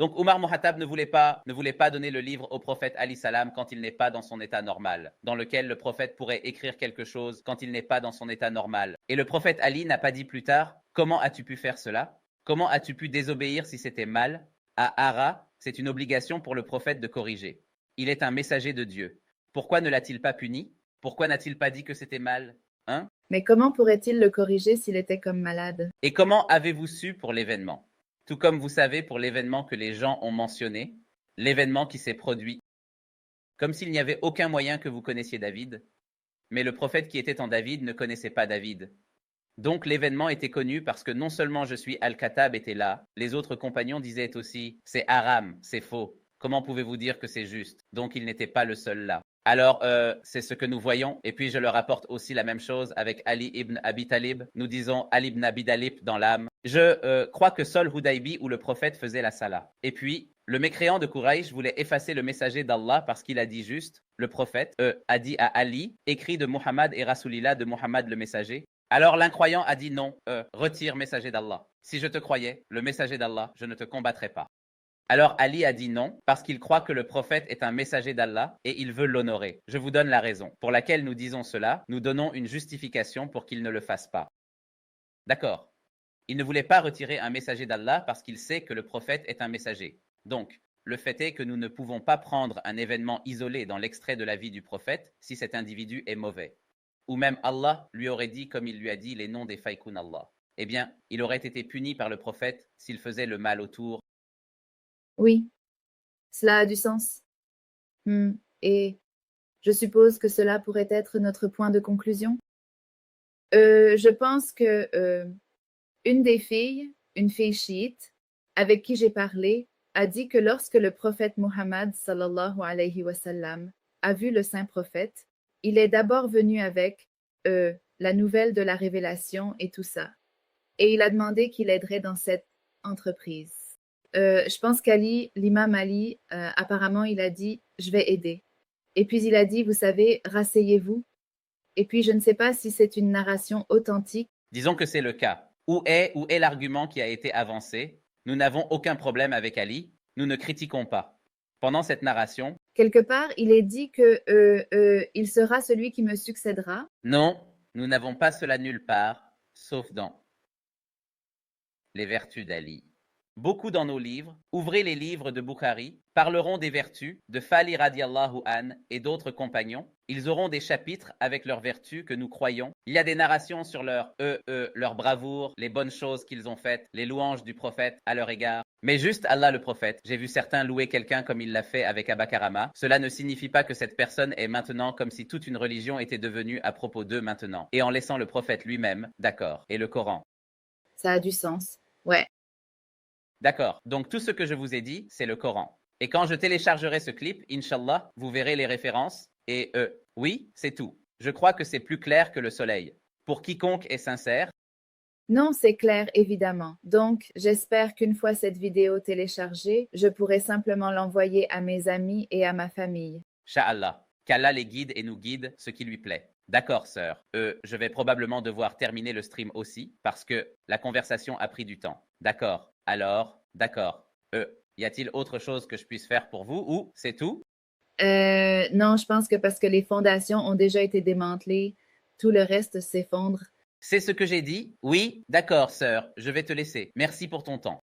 Donc Omar Mohatab ne voulait pas donner le livre au prophète Ali salam quand il n'est pas dans son état normal, dans lequel le prophète pourrait écrire quelque chose quand il n'est pas dans son état normal. Et le prophète Ali n'a pas dit plus tard, comment as-tu pu faire cela? Comment as-tu pu désobéir si c'était mal? À Hara, c'est une obligation pour le prophète de corriger. Il est un messager de Dieu. Pourquoi ne l'a-t-il pas puni? Pourquoi n'a-t-il pas dit que c'était mal? Hein? Mais comment pourrait-il le corriger s'il était comme malade? Et comment avez-vous su pour l'événement? Tout comme vous savez pour l'événement que les gens ont mentionné, l'événement qui s'est produit, comme s'il n'y avait aucun moyen que vous connaissiez David, mais le prophète qui était en David ne connaissait pas David. Donc l'événement était connu parce que non seulement je suis Al-Khattab était là, les autres compagnons disaient aussi « c'est haram, c'est faux, comment pouvez-vous dire que c'est juste ?» Donc il n'était pas le seul là. Alors, c'est ce que nous voyons. Et puis, je leur apporte aussi la même chose avec Ali ibn Abi Talib. Nous disons Ali ibn Abi Talib dans l'âme. Je crois que seul Hudaybi où le prophète faisait la salah. Et puis, le mécréant de Quraysh voulait effacer le messager d'Allah parce qu'il a dit juste, le prophète a dit à Ali, écrit de Muhammad et Rasulillah de Muhammad le messager. Alors l'incroyant a dit non, retire messager d'Allah. Si je te croyais, le messager d'Allah, je ne te combattrais pas. Alors Ali a dit non, parce qu'il croit que le prophète est un messager d'Allah et il veut l'honorer. Je vous donne la raison pour laquelle nous disons cela. Nous donnons une justification pour qu'il ne le fasse pas. D'accord. Il ne voulait pas retirer un messager d'Allah parce qu'il sait que le prophète est un messager. Donc, le fait est que nous ne pouvons pas prendre un événement isolé dans l'extrait de la vie du prophète si cet individu est mauvais. Ou même Allah lui aurait dit, comme il lui a dit, les noms des faïkoun Allah. Eh bien, il aurait été puni par le prophète s'il faisait le mal autour. Oui, cela a du sens. Et je suppose que cela pourrait être notre point de conclusion. Je pense que une fille chiite, avec qui j'ai parlé, a dit que lorsque le prophète Muhammad sallallahu alayhi wa sallam a vu le saint prophète, il est d'abord venu avec la nouvelle de la révélation et tout ça. Et il a demandé qu'il aiderait dans cette entreprise. Je pense qu'Ali, l'imam Ali, apparemment, il a dit « je vais aider ». Et puis il a dit « vous savez, rasseyez-vous ». Et puis je ne sais pas si c'est une narration authentique. Disons que c'est le cas. Où est l'argument qui a été avancé? Nous n'avons aucun problème avec Ali, nous ne critiquons pas. Pendant cette narration, quelque part, il est dit que il sera celui qui me succédera. Non, nous n'avons pas cela nulle part, sauf dans les vertus d'Ali. Beaucoup dans nos livres, ouvrez les livres de Bukhari, parleront des vertus de Fali radiallahu an et d'autres compagnons. Ils auront des chapitres avec leurs vertus que nous croyons. Il y a des narrations sur leur bravoure, les bonnes choses qu'ils ont faites, les louanges du prophète à leur égard. Mais juste Allah le prophète. J'ai vu certains louer quelqu'un comme il l'a fait avec Abba Karama. Cela ne signifie pas que cette personne est maintenant comme si toute une religion était devenue à propos d'eux maintenant. Et en laissant le prophète lui-même, d'accord. Et le Coran. Ça a du sens. Ouais. D'accord. Donc tout ce que je vous ai dit, c'est le Coran. Et quand je téléchargerai ce clip, Inch'Allah, vous verrez les références. Et oui, c'est tout. Je crois que c'est plus clair que le soleil. Pour quiconque est sincère. Non, c'est clair, évidemment. Donc, j'espère qu'une fois cette vidéo téléchargée, je pourrai simplement l'envoyer à mes amis et à ma famille. Sha'Allah. Qu'Allah les guide et nous guide ce qui lui plaît. D'accord, sœur. Je vais probablement devoir terminer le stream aussi parce que la conversation a pris du temps. D'accord. Alors, d'accord. Y a-t-il autre chose que je puisse faire pour vous ou c'est tout? Non, je pense que parce que les fondations ont déjà été démantelées, tout le reste s'effondre. C'est ce que j'ai dit? Oui, d'accord, sœur. Je vais te laisser. Merci pour ton temps.